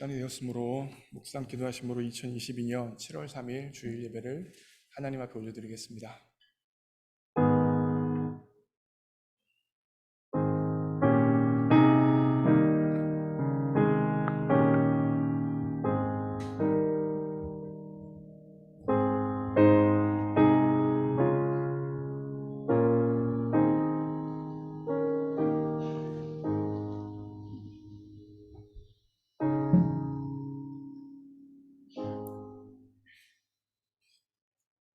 시간이 되었으므로 묵상 기도하심으로 2022년 7월 3일 주일 예배를 하나님 앞에 올려드리겠습니다.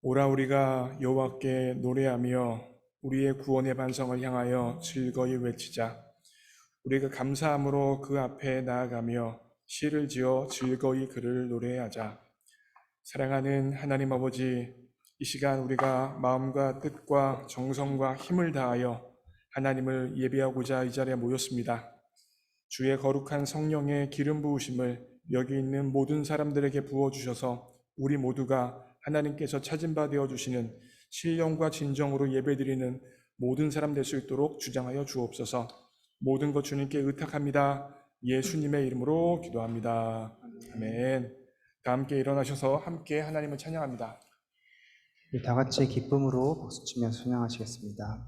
오라 우리가 여호와께 노래하며 우리의 구원의 반성을 향하여 즐거이 외치자. 우리가 감사함으로 그 앞에 나아가며 시를 지어 즐거이 그를 노래하자. 사랑하는 하나님 아버지, 이 시간 우리가 마음과 뜻과 정성과 힘을 다하여 하나님을 예배하고자 이 자리에 모였습니다. 주의 거룩한 성령의 기름 부으심을 여기 있는 모든 사람들에게 부어주셔서 우리 모두가 하나님께서 찾은 바 되어주시는 신령과 진정으로 예배드리는 모든 사람 될 수 있도록 주장하여 주옵소서. 모든 것 주님께 의탁합니다. 예수님의 이름으로 기도합니다. 아멘. 다 함께 일어나셔서 함께 하나님을 찬양합니다. 다 같이 기쁨으로 박수치며 찬양하시겠습니다.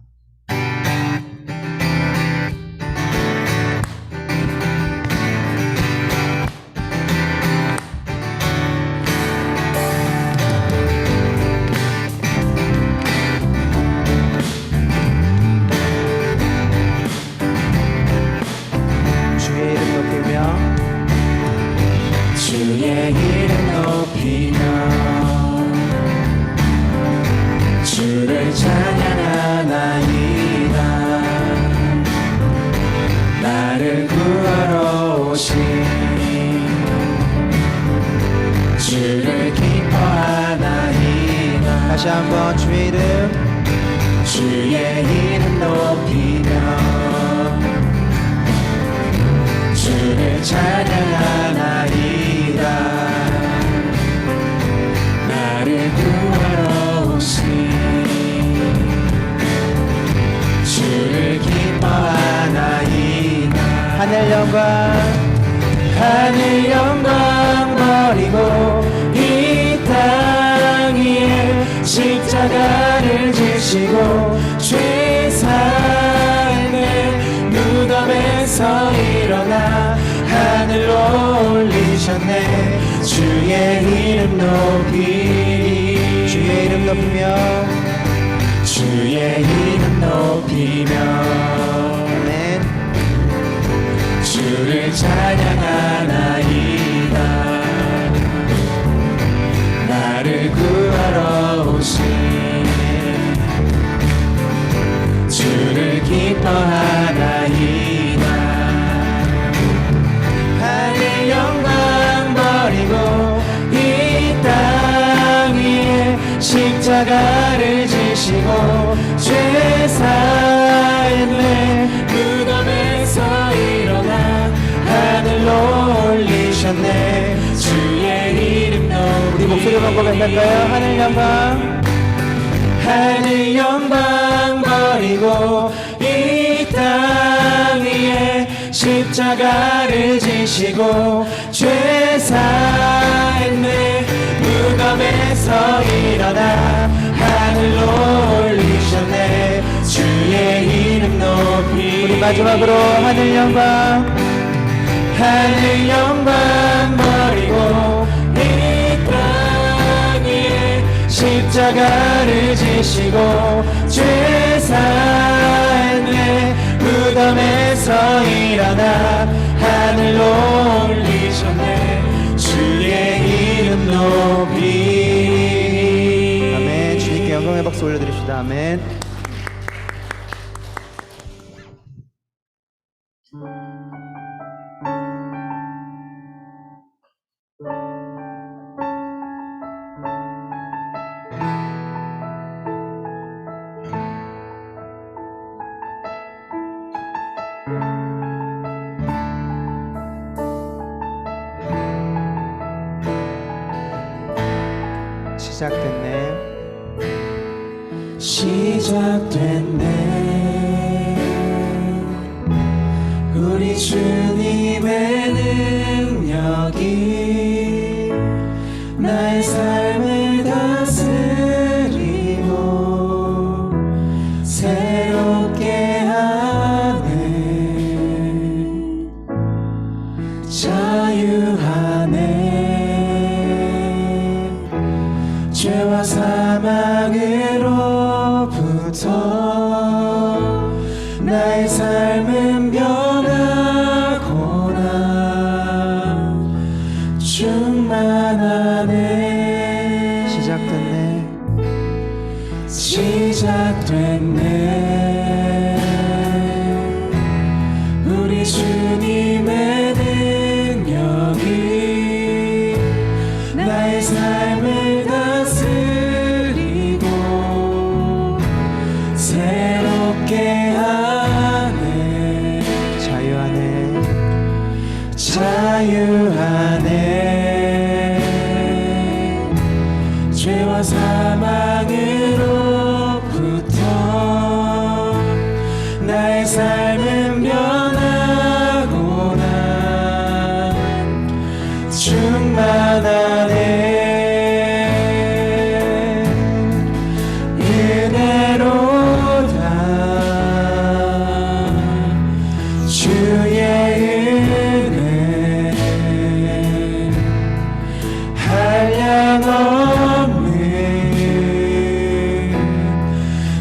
주의 이름 높이며 주를 찬양하나이다. 나를 구하러 오신 주를 기뻐하나이다. 다시 한번 주의 이름 높이며 주를 찬양하나이다. 나를 구하러 오신 주를 기뻐하나이다. 하늘 영광 버리고 이 땅 위에 십자가를 지시고 죄 삶의 무덤에서 일어나 하늘로 올리셨네. 주의 이름 높이며 주의 이름 높이며 아멘. 주를 찬양하나이다. 나를 구하러 오신 주를 기뻐하나이다. 하늘 영광 버리고 이 땅 위에 십자가를 지시고 죄 삶의 무덤에서 일어나 하늘로 올리셨네. 주의 이름 높이 우리 목소리만 고백할까요? 하늘 영광 버리고 이 땅 위에 십자가를 지시고 죄 삶의 무덤에서 일어나 하늘로 올리셨네. 주의 이름 높이 우리 마지막으로 하늘 영광 버리고 이 땅 위에 십자가를 지시고 죄 삶의 무덤에서 일어나 하늘로 올리셨네. 주의 이름 높이. 아멘. 주님께 영광의 박수 올려드립시다. 아멘. 시작됐네. 우리 주님 주님의 능력이 나의 삶을 다스리고 새롭게 하네. 자유하네. 죄와 사망으로부터 나의 삶은 변하구나. 충만하네. 시작됐네. 우리 주님의 능력이 나의 삶을 다스리고 새롭게 하네. 자유하네. 죄와 사망으로부터 나의 삶은 변하구나. 충만하네. 은혜로다. 주의 은혜 한량없는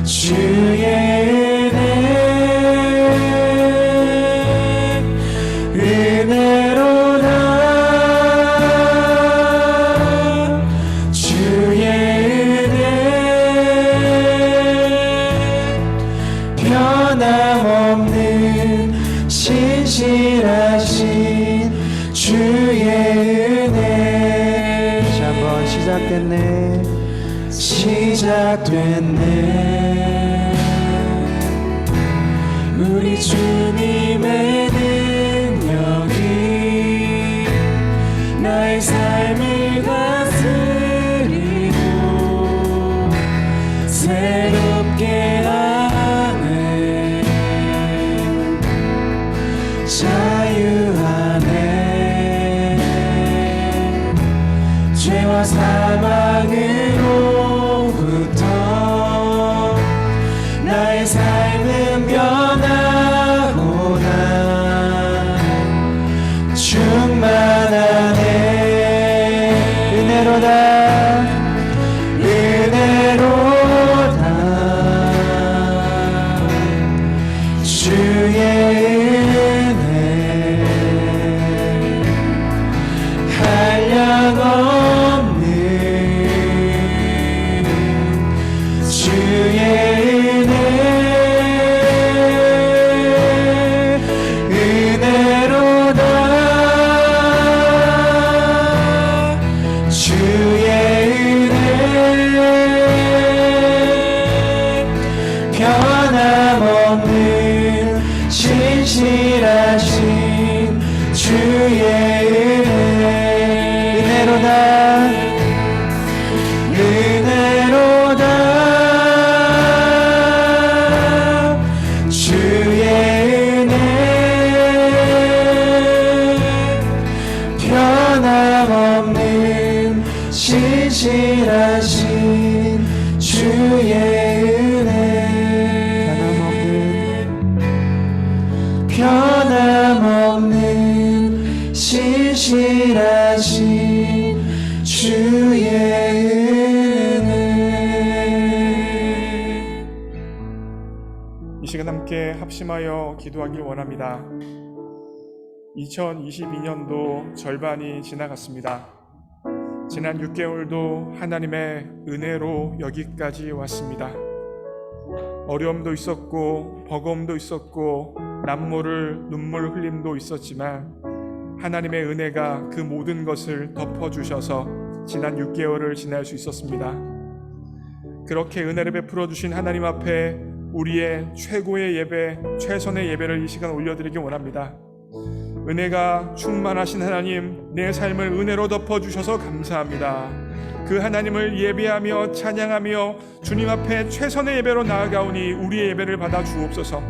주의 은혜. 은혜로다. 주의 은혜 변함없는 신실하신 주의 은혜. 다시 한번 시작됐네. 우리 주님의 능력이 나의 삶을 다스리고 새롭게 하네. 자유하네. 죄와 사망으로부터 나의 삶은 변하구나. 충만하네. 은혜로다. 은혜로다. 주의 은혜 한량없는 주의 은혜. 은혜로다. 주의 은혜 변함없는 신실하신 주의 은혜. 은혜로다. 은혜로다. 주의 은혜 변함없는 신실하신 주의 은혜. 변함없는 신실하신 주의 은혜. 이 시간 함께 합심하여 기도하길 원합니다. 2022년도 절반이 지나갔습니다. 지난 6개월도 하나님의 은혜로 여기까지 왔습니다. 어려움도 있었고 버거움도 있었고 남모를 눈물 흘림도 있었지만 하나님의 은혜가 그 모든 것을 덮어주셔서 지난 6개월을 지날 수 있었습니다. 그렇게 은혜를 베풀어 주신 하나님 앞에 우리의 최고의 예배, 최선의 예배를 이 시간 올려드리기 원합니다. 은혜가 충만하신 하나님, 내 삶을 은혜로 덮어주셔서 감사합니다. 그 하나님을 예배하며 찬양하며 주님 앞에 최선의 예배로 나아가오니 우리의 예배를 받아 주옵소서.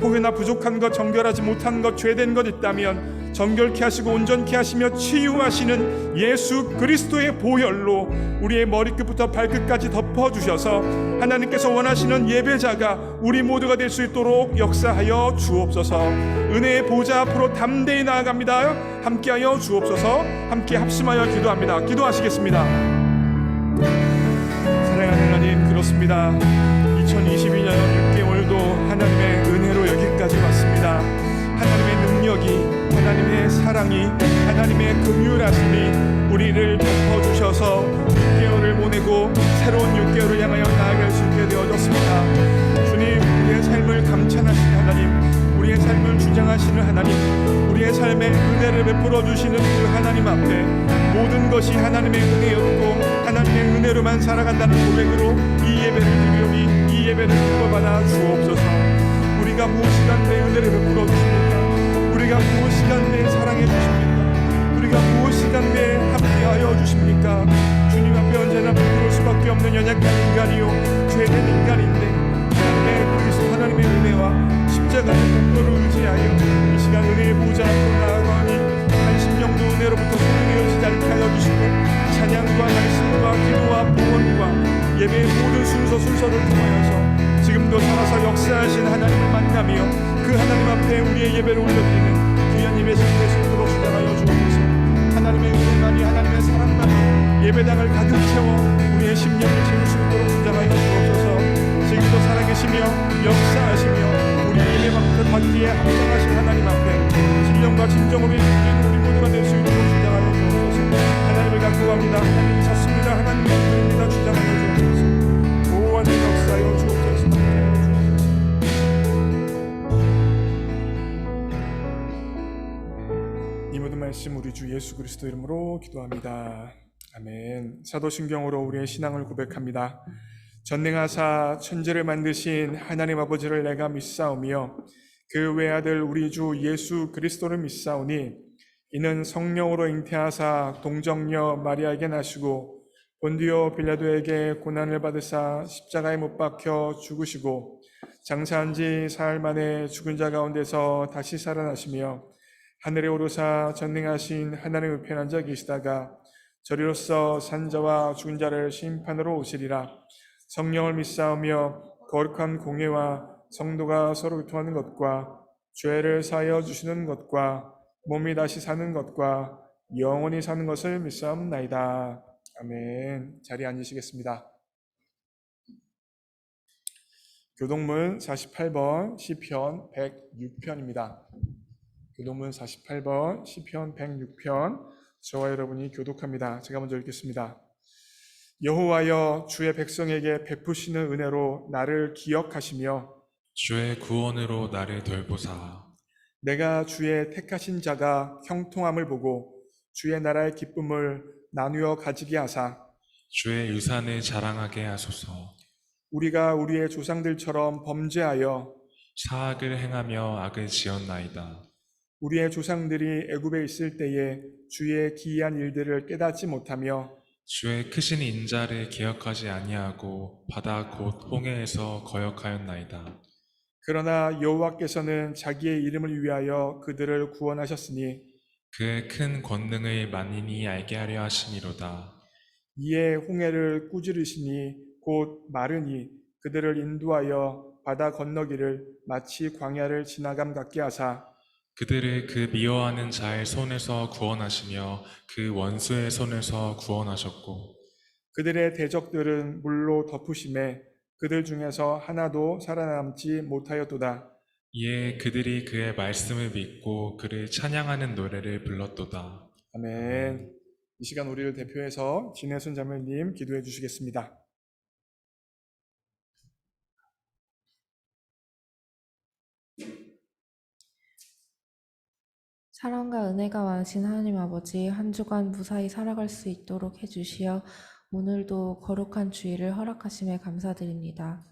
혹여나 부족한 것, 정결하지 못한 것, 죄된 것 있다면 정결케 하시고 온전케 하시며 치유하시는 예수 그리스도의 보혈로 우리의 머리끝부터 발끝까지 덮어주셔서 하나님께서 원하시는 예배자가 우리 모두가 될 수 있도록 역사하여 주옵소서. 은혜의 보좌 앞으로 담대히 나아갑니다. 함께하여 주옵소서. 함께 합심하여 기도합니다. 기도하시겠습니다. 사랑하는 하나님, 그렇습니다. 2022년 6개월도 하나님의 은혜로 여기까지 왔습니다. 하나님의 능력이, 하나님의 사랑이, 하나님의 긍휼하심이 우리를 덮어주셔서 6개월을 보내고 새로운 6개월을 향하여 나아갈 수 있게 되어졌습니다. 주님, 우리의 삶을 감찬하시는 하나님, 우리의 삶을 주장하시는 하나님, 우리의 삶에 은혜를 베풀어 주시는 그 하나님 앞에 모든 것이 하나님의 은혜였고 하나님의 은혜로만 살아간다는 고백으로 이 예배를 드리오니 이 예배를 기뻐받아 주옵소서. 우리가 무엇이간 내 은혜를 베풀어 주십니까? 우리가 무엇이간 내 사랑해 주십니까? 우리가 무엇이간 내 함께하여 주십니까? 주님 앞에 언제나 부끄러울 수밖에 없는 연약한 인간이요 죄된 인간인데 하나님의 그리스도 하나님의 은혜와 십자가의 공로를 의지하여 이 시간 은혜의 보좌 앞으로 나아가니 한 심령도 은혜로부터 소중해지지 않게 하여 주시고 찬양과 말씀과 기도와 봉헌과 예배의 모든 순서를 통하여서 지금도 살아서 역사하신 하나님을 만나며 그 하나님 앞에 우리의 예배를 올려드리는 귀한 예배 드릴 수 있도록 주장하여 주옵소서. 하나님의 은혜만이, 하나님의 사랑만이 예배당을 가득 채워 우리의 심령을 채울 수 있도록 주장하여 주옵소서. 지금도 살아계시며 역사하시며 우리 예배방을 받기에 합당하신 하나님 앞에 진정과 진정으로 예배드리는 우리 모두가 될 수 있도록 주장하여 주옵소서. 하나님을 갖고 갑니다. 하나님이 섰습니다. 하나님의 기도입니다. 주장하여 주옵소서. 보호하는 역사여 주옵소서. 이 모든 말씀 우리 주 예수 그리스도 이름으로 기도합니다. 아멘. 사도신경으로 우리의 신앙을 고백합니다. 전능하사 천지를 만드신 하나님 아버지를 내가 믿사오며 그 외아들 우리 주 예수 그리스도를 믿사오니 이는 성령으로 잉태하사 동정녀 마리아에게 나시고 본디오 빌라도에게 고난을 받으사 십자가에 못 박혀 죽으시고 장사한 지 사흘 만에 죽은 자 가운데서 다시 살아나시며 하늘에 오르사 전능하신 하나님의 우편에 앉아 계시다가 저리로서 산 자와 죽은 자를 심판으로 오시리라. 성령을 믿사오며 거룩한 공예와 성도가 서로 교통하는 것과 죄를 사하여 주시는 것과 몸이 다시 사는 것과 영원히 사는 것을 믿사옵나이다. 아멘. 자리에 앉으시겠습니다. 교동문 48번 시편 106편입니다. 교동문 48번 시편 106편 저와 여러분이 교독합니다. 제가 먼저 읽겠습니다. 여호와여, 주의 백성에게 베푸시는 은혜로 나를 기억하시며 주의 구원으로 나를 돌보사. 내가 주의 택하신 자가 형통함을 보고 주의 나라의 기쁨을 나누어 가지게 하사 주의 유산을 자랑하게 하소서. 우리가 우리의 조상들처럼 범죄하여 사악을 행하며 악을 지었나이다. 우리의 조상들이 애굽에 있을 때에 주의 기이한 일들을 깨닫지 못하며 주의 크신 인자를 기억하지 아니하고 바다 곧 홍해에서 거역하였나이다. 그러나 여호와께서는 자기의 이름을 위하여 그들을 구원하셨으니 그의 큰 권능을 만인이 알게 하려 하심이로다. 이에 홍해를 꾸지르시니 곧 마르니 그들을 인도하여 바다 건너기를 마치 광야를 지나감 같게 하사 그들을 그 미워하는 자의 손에서 구원하시며 그 원수의 손에서 구원하셨고 그들의 대적들은 물로 덮으심에 그들 중에서 하나도 살아남지 못하였도다. 이에 그들이 그의 말씀을 믿고 그를 찬양하는 노래를 불렀도다. 아멘. 이 시간 우리를 대표해서 진혜순 자매님 기도해 주시겠습니다. 사랑과 은혜가 많으신 하나님 아버지, 한 주간 무사히 살아갈 수 있도록 해주시어 오늘도 거룩한 주일을 허락하심에 감사드립니다.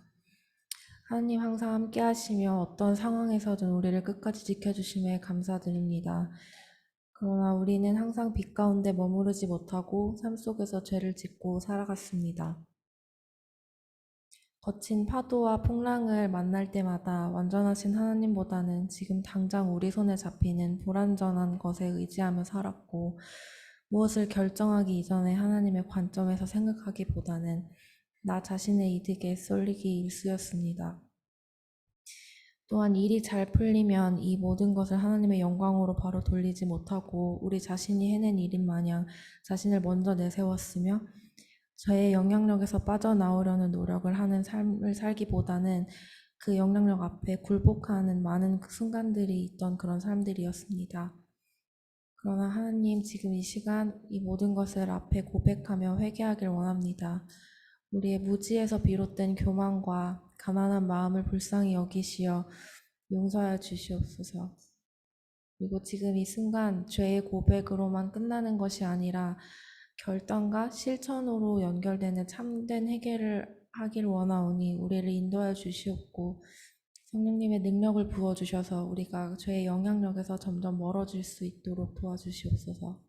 하나님 항상 함께 하시며 어떤 상황에서든 우리를 끝까지 지켜주심에 감사드립니다. 그러나 우리는 항상 빛 가운데 머무르지 못하고 삶 속에서 죄를 짓고 살아갔습니다. 거친 파도와 풍랑을 만날 때마다 완전하신 하나님보다는 지금 당장 우리 손에 잡히는 불완전한 것에 의지하며 살았고, 무엇을 결정하기 이전에 하나님의 관점에서 생각하기보다는 나 자신의 이득에 쏠리기 일쑤였습니다. 또한 일이 잘 풀리면 이 모든 것을 하나님의 영광으로 바로 돌리지 못하고 우리 자신이 해낸 일인 마냥 자신을 먼저 내세웠으며, 저의 영향력에서 빠져나오려는 노력을 하는 삶을 살기보다는 그 영향력 앞에 굴복하는 많은 그 순간들이 있던 그런 삶들이었습니다. 그러나 하나님, 지금 이 시간 이 모든 것을 앞에 고백하며 회개하길 원합니다. 우리의 무지에서 비롯된 교만과 가난한 마음을 불쌍히 여기시어 용서하여 주시옵소서. 그리고 지금 이 순간 죄의 고백으로만 끝나는 것이 아니라 결단과 실천으로 연결되는 참된 회개를 하길 원하오니 우리를 인도하여 주시옵고, 성령님의 능력을 부어주셔서 우리가 죄의 영향력에서 점점 멀어질 수 있도록 도와주시옵소서.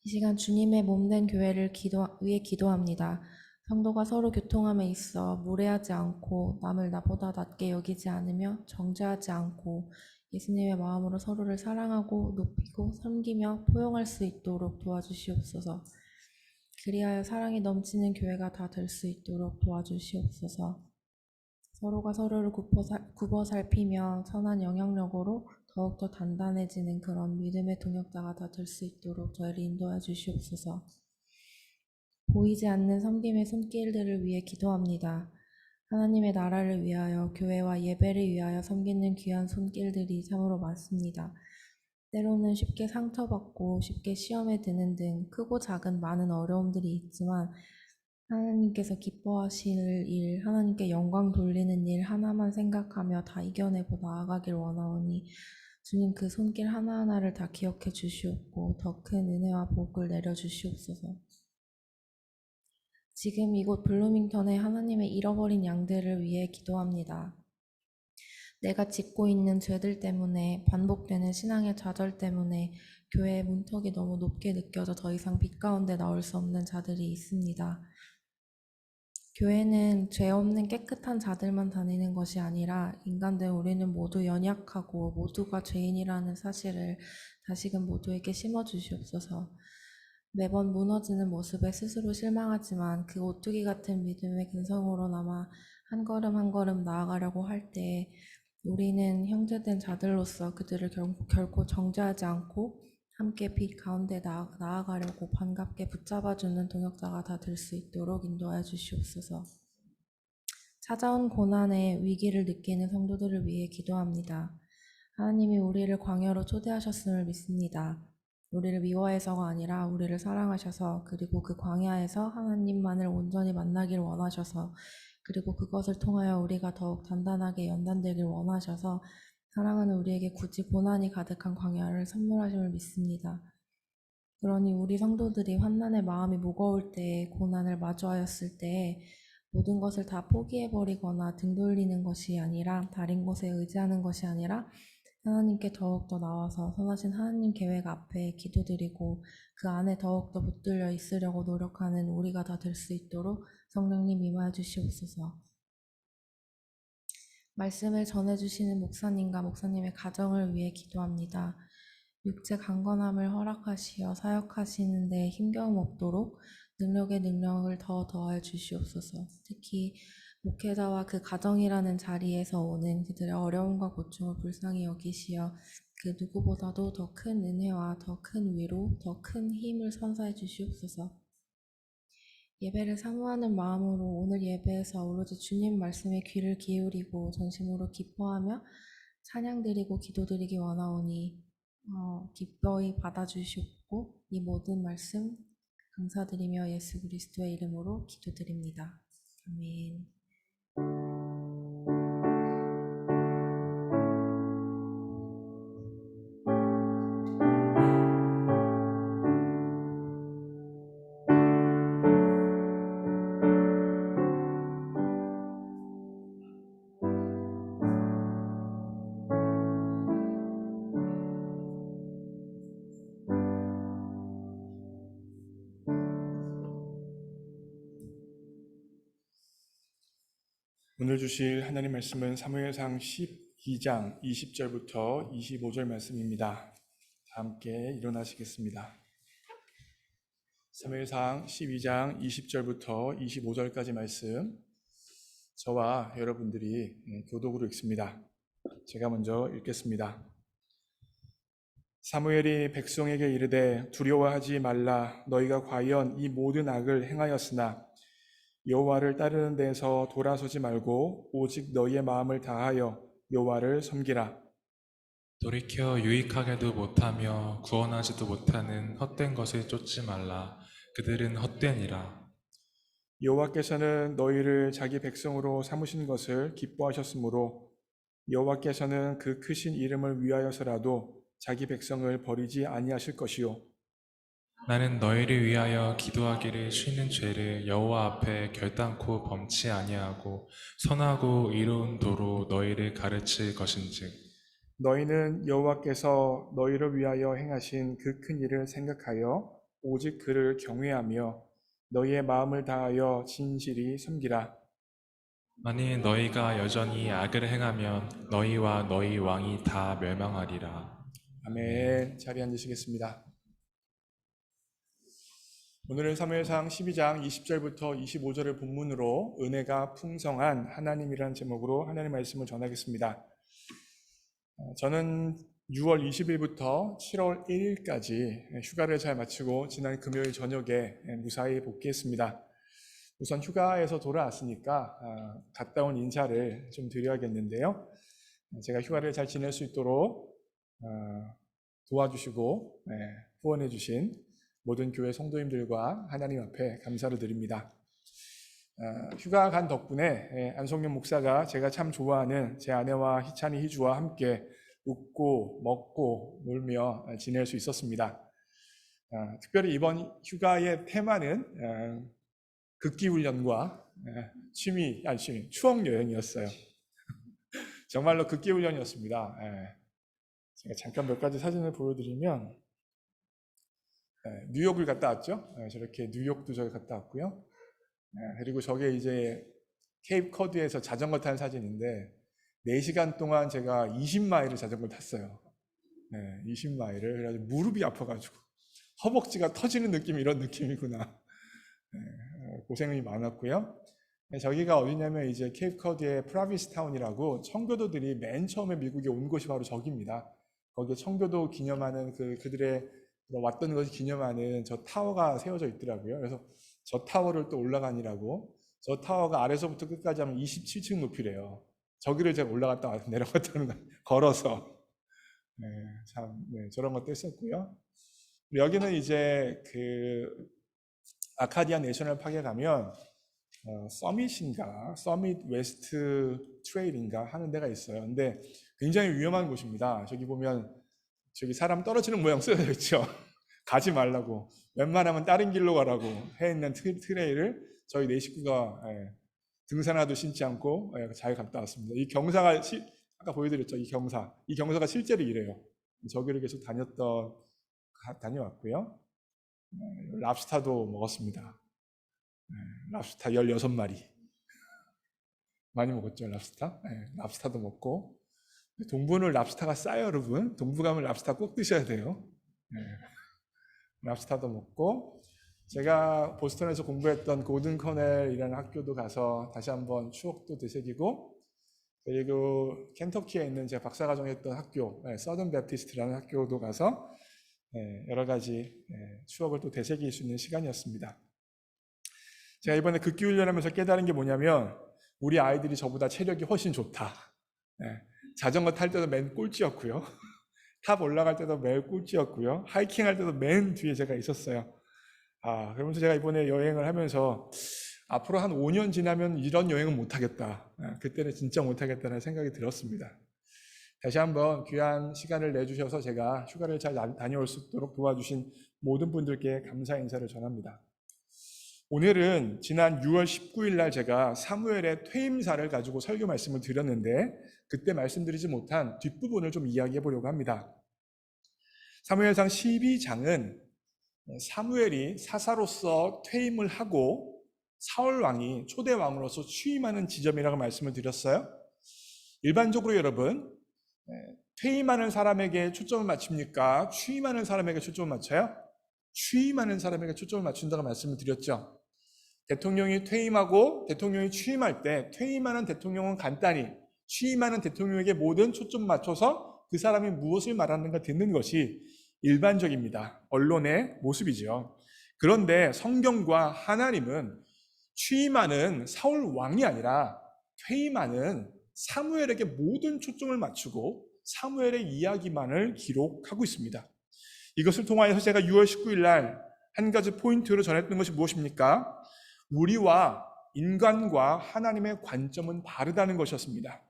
이 시간 주님의 몸된 교회를 위해 기도합니다. 성도가 서로 교통함에 있어 무례하지 않고 남을 나보다 낮게 여기지 않으며 정죄하지 않고 예수님의 마음으로 서로를 사랑하고 높이고 섬기며 포용할 수 있도록 도와주시옵소서. 그리하여 사랑이 넘치는 교회가 다 될 수 있도록 도와주시옵소서. 서로가 서로를 굽어 살피며 선한 영향력으로 더욱더 단단해지는 그런 믿음의 동역자가 다 될 수 있도록 저희를 인도해 주시옵소서. 보이지 않는 섬김의 손길들을 위해 기도합니다. 하나님의 나라를 위하여, 교회와 예배를 위하여 섬기는 귀한 손길들이 참으로 많습니다. 때로는 쉽게 상처받고 쉽게 시험에 드는 등 크고 작은 많은 어려움들이 있지만 하나님께서 기뻐하실 일, 하나님께 영광 돌리는 일 하나만 생각하며 다 이겨내고 나아가길 원하오니 주님, 그 손길 하나하나를 다 기억해 주시옵고 더 큰 은혜와 복을 내려 주시옵소서. 지금 이곳 블루밍턴의 하나님의 잃어버린 양들을 위해 기도합니다. 내가 짓고 있는 죄들 때문에, 반복되는 신앙의 좌절 때문에 교회의 문턱이 너무 높게 느껴져 더 이상 빛 가운데 나올 수 없는 자들이 있습니다. 교회는 죄 없는 깨끗한 자들만 다니는 것이 아니라 인간된 우리는 모두 연약하고 모두가 죄인이라는 사실을 다시금 모두에게 심어주시옵소서. 매번 무너지는 모습에 스스로 실망하지만 그 오뚜기 같은 믿음의 근성으로나마 한 걸음 한 걸음 나아가려고 할 때 우리는 형제된 자들로서 그들을 결코 정죄하지 않고 함께 빛 가운데 나아가려고 반갑게 붙잡아주는 동역자가 다 될 수 있도록 인도하여 주시옵소서. 찾아온 고난의 위기를 느끼는 성도들을 위해 기도합니다. 하나님이 우리를 광야로 초대하셨음을 믿습니다. 우리를 미워해서가 아니라 우리를 사랑하셔서, 그리고 그 광야에서 하나님만을 온전히 만나길 원하셔서, 그리고 그것을 통하여 우리가 더욱 단단하게 연단되길 원하셔서 사랑하는 우리에게 굳이 고난이 가득한 광야를 선물하심을 믿습니다. 그러니 우리 성도들이 환난의 마음이 무거울 때에, 고난을 마주하였을 때에 모든 것을 다 포기해버리거나 등 돌리는 것이 아니라, 다른 곳에 의지하는 것이 아니라 하나님께 더욱더 나와서 선하신 하나님 계획 앞에 기도드리고 그 안에 더욱더 붙들려 있으려고 노력하는 우리가 다 될 수 있도록 성령님 임하여 주시옵소서. 말씀을 전해주시는 목사님과 목사님의 가정을 위해 기도합니다. 육체 강건함을 허락하시어 사역하시는 데 힘겨움 없도록 능력에 능력을 더 더하여 주시옵소서. 특히 목회자와 그 가정이라는 자리에서 오는 그들의 어려움과 고충을 불쌍히 여기시어 그 누구보다도 더 큰 은혜와 더 큰 위로, 더 큰 힘을 선사해 주시옵소서. 예배를 사모하는 마음으로 오늘 예배에서 오로지 주님 말씀에 귀를 기울이고 전심으로 기뻐하며 찬양드리고 기도드리기 원하오니 기뻐히 받아주시옵고 이 모든 말씀 감사드리며 예수 그리스도의 이름으로 기도드립니다. 아멘. 오늘 주실 하나님 말씀은 사무엘상 12장 20절부터 25절 말씀입니다. 다 함께 일어나시겠습니다. 사무엘상 12장 20절부터 25절까지 말씀, 저와 여러분들이 교독으로 읽습니다. 제가 먼저 읽겠습니다. 사무엘이 백성에게 이르되 두려워하지 말라. 너희가 과연 이 모든 악을 행하였으나 여호와를 따르는 데에서 돌아서지 말고 오직 너희의 마음을 다하여 여호와를 섬기라. 돌이켜 유익하게도 못하며 구원하지도 못하는 헛된 것을 쫓지 말라. 그들은 헛되니라. 여호와께서는 너희를 자기 백성으로 삼으신 것을 기뻐하셨으므로 여호와께서는 그 크신 이름을 위하여서라도 자기 백성을 버리지 아니하실 것이요 나는 너희를 위하여 기도하기를 쉬는 죄를 여호와 앞에 결단코 범치 아니하고 선하고 이로운 도로 너희를 가르칠 것인즉 너희는 여호와께서 너희를 위하여 행하신 그 큰 일을 생각하여 오직 그를 경외하며 너희의 마음을 다하여 진실이 섬기라. 만일 너희가 여전히 악을 행하면 너희와 너희 왕이 다 멸망하리라. 아멘. 자리에 앉으시겠습니다. 오늘은 사무엘상 12장 20절부터 25절을 본문으로 은혜가 풍성한 하나님이라는 제목으로 하나님의 말씀을 전하겠습니다. 저는 6월 20일부터 7월 1일까지 휴가를 잘 마치고 지난 금요일 저녁에 무사히 복귀했습니다. 우선 휴가에서 돌아왔으니까 갔다 온 인사를 좀 드려야겠는데요. 제가 휴가를 잘 지낼 수 있도록 도와주시고 후원해 주신 모든 교회 성도님들과 하나님 앞에 감사를 드립니다. 휴가 간 덕분에 안성윤 목사가 제가 참 좋아하는 제 아내와 희찬이 희주와 함께 웃고 먹고 놀며 지낼 수 있었습니다. 특별히 이번 휴가의 테마는 극기훈련과 추억여행이었어요. 정말로 극기훈련이었습니다. 제가 잠깐 몇 가지 사진을 보여드리면 뉴욕을 갔다 왔죠. 저렇게 뉴욕도 저기 갔다 왔고요. 그리고 저게 이제 케이프 코드에서 자전거 탄 사진인데 4시간 동안 제가 20마일을 자전거를 탔어요. 20마일을. 그래가지고 무릎이 아파가지고 허벅지가 터지는 느낌, 이런 느낌이구나. 고생이 많았고요. 저기가 어디냐면 이제 케이프 코드의 프라비스타운이라고 청교도들이 맨 처음에 미국에 온 곳이 바로 저기입니다. 거기에 청교도 기념하는 그들의 왔던 것을 기념하는 저 타워가 세워져 있더라고요. 그래서 저 타워를 또 올라가니라고, 저 타워가 아래서부터 끝까지 하면 27층 높이래요. 저기를 제가 올라갔다 내려갔다는 거 걸어서. 저런 것도 했었고요. 여기는 이제 그 아카디아 내셔널 파크에 가면 서밋 웨스트 트레일인가 하는 데가 있어요. 근데 굉장히 위험한 곳입니다. 저기 보면 저기 사람 떨어지는 모양 쓰여져 있죠. 가지 말라고, 웬만하면 다른 길로 가라고 해 있는 트레일을 저희 4식구가 등산화도 신지 않고 잘 갔다 왔습니다. 이 경사가 아까 보여드렸죠. 이 경사가 실제로 이래요. 저기를 계속 다녀왔고요. 랍스타도 먹었습니다. 랍스타 16마리 많이 먹었죠. 랍스타도 먹고. 동부는 랍스타가 싸요, 여러분. 동부 가면 랍스타 꼭 드셔야 돼요. 랍스타도 먹고, 제가 보스턴에서 공부했던 고든 커넬이라는 학교도 가서 다시 한번 추억도 되새기고, 그리고 켄터키에 있는 제가 박사과정 했던 학교, 서든 베프티스트라는 학교도 가서 여러 가지 추억을 또 되새길 수 있는 시간이었습니다. 제가 이번에 극기훈련하면서 깨달은 게 뭐냐면, 우리 아이들이 저보다 체력이 훨씬 좋다. 자전거 탈 때도 맨 꼴찌였고요. 탑 올라갈 때도 맨 꼴찌였고요. 하이킹 할 때도 맨 뒤에 제가 있었어요. 그러면서 제가 이번에 여행을 하면서 앞으로 한 5년 지나면 이런 여행은 못하겠다. 그때는 진짜 못하겠다는 생각이 들었습니다. 다시 한번 귀한 시간을 내주셔서 제가 휴가를 잘 다녀올 수 있도록 도와주신 모든 분들께 감사 인사를 전합니다. 오늘은 지난 6월 19일 날 제가 사무엘의 퇴임사를 가지고 설교 말씀을 드렸는데 그때 말씀드리지 못한 뒷부분을 좀 이야기해 보려고 합니다. 사무엘상 12장은 사무엘이 사사로서 퇴임을 하고 사울 왕이 초대 왕으로서 취임하는 지점이라고 말씀을 드렸어요. 일반적으로 여러분, 퇴임하는 사람에게 초점을 맞춥니까? 취임하는 사람에게 초점을 맞춰요? 취임하는 사람에게 초점을 맞춘다고 말씀을 드렸죠. 대통령이 퇴임하고 대통령이 취임할 때 퇴임하는 대통령은 간단히 취임하는 대통령에게 모든 초점을 맞춰서 그 사람이 무엇을 말하는가 듣는 것이 일반적입니다. 언론의 모습이죠. 그런데 성경과 하나님은 취임하는 사울 왕이 아니라 퇴임하는 사무엘에게 모든 초점을 맞추고 사무엘의 이야기만을 기록하고 있습니다. 이것을 통하여서 제가 6월 19일 날 한 가지 포인트로 전했던 것이 무엇입니까? 우리와 인간과 하나님의 관점은 다르다는 것이었습니다.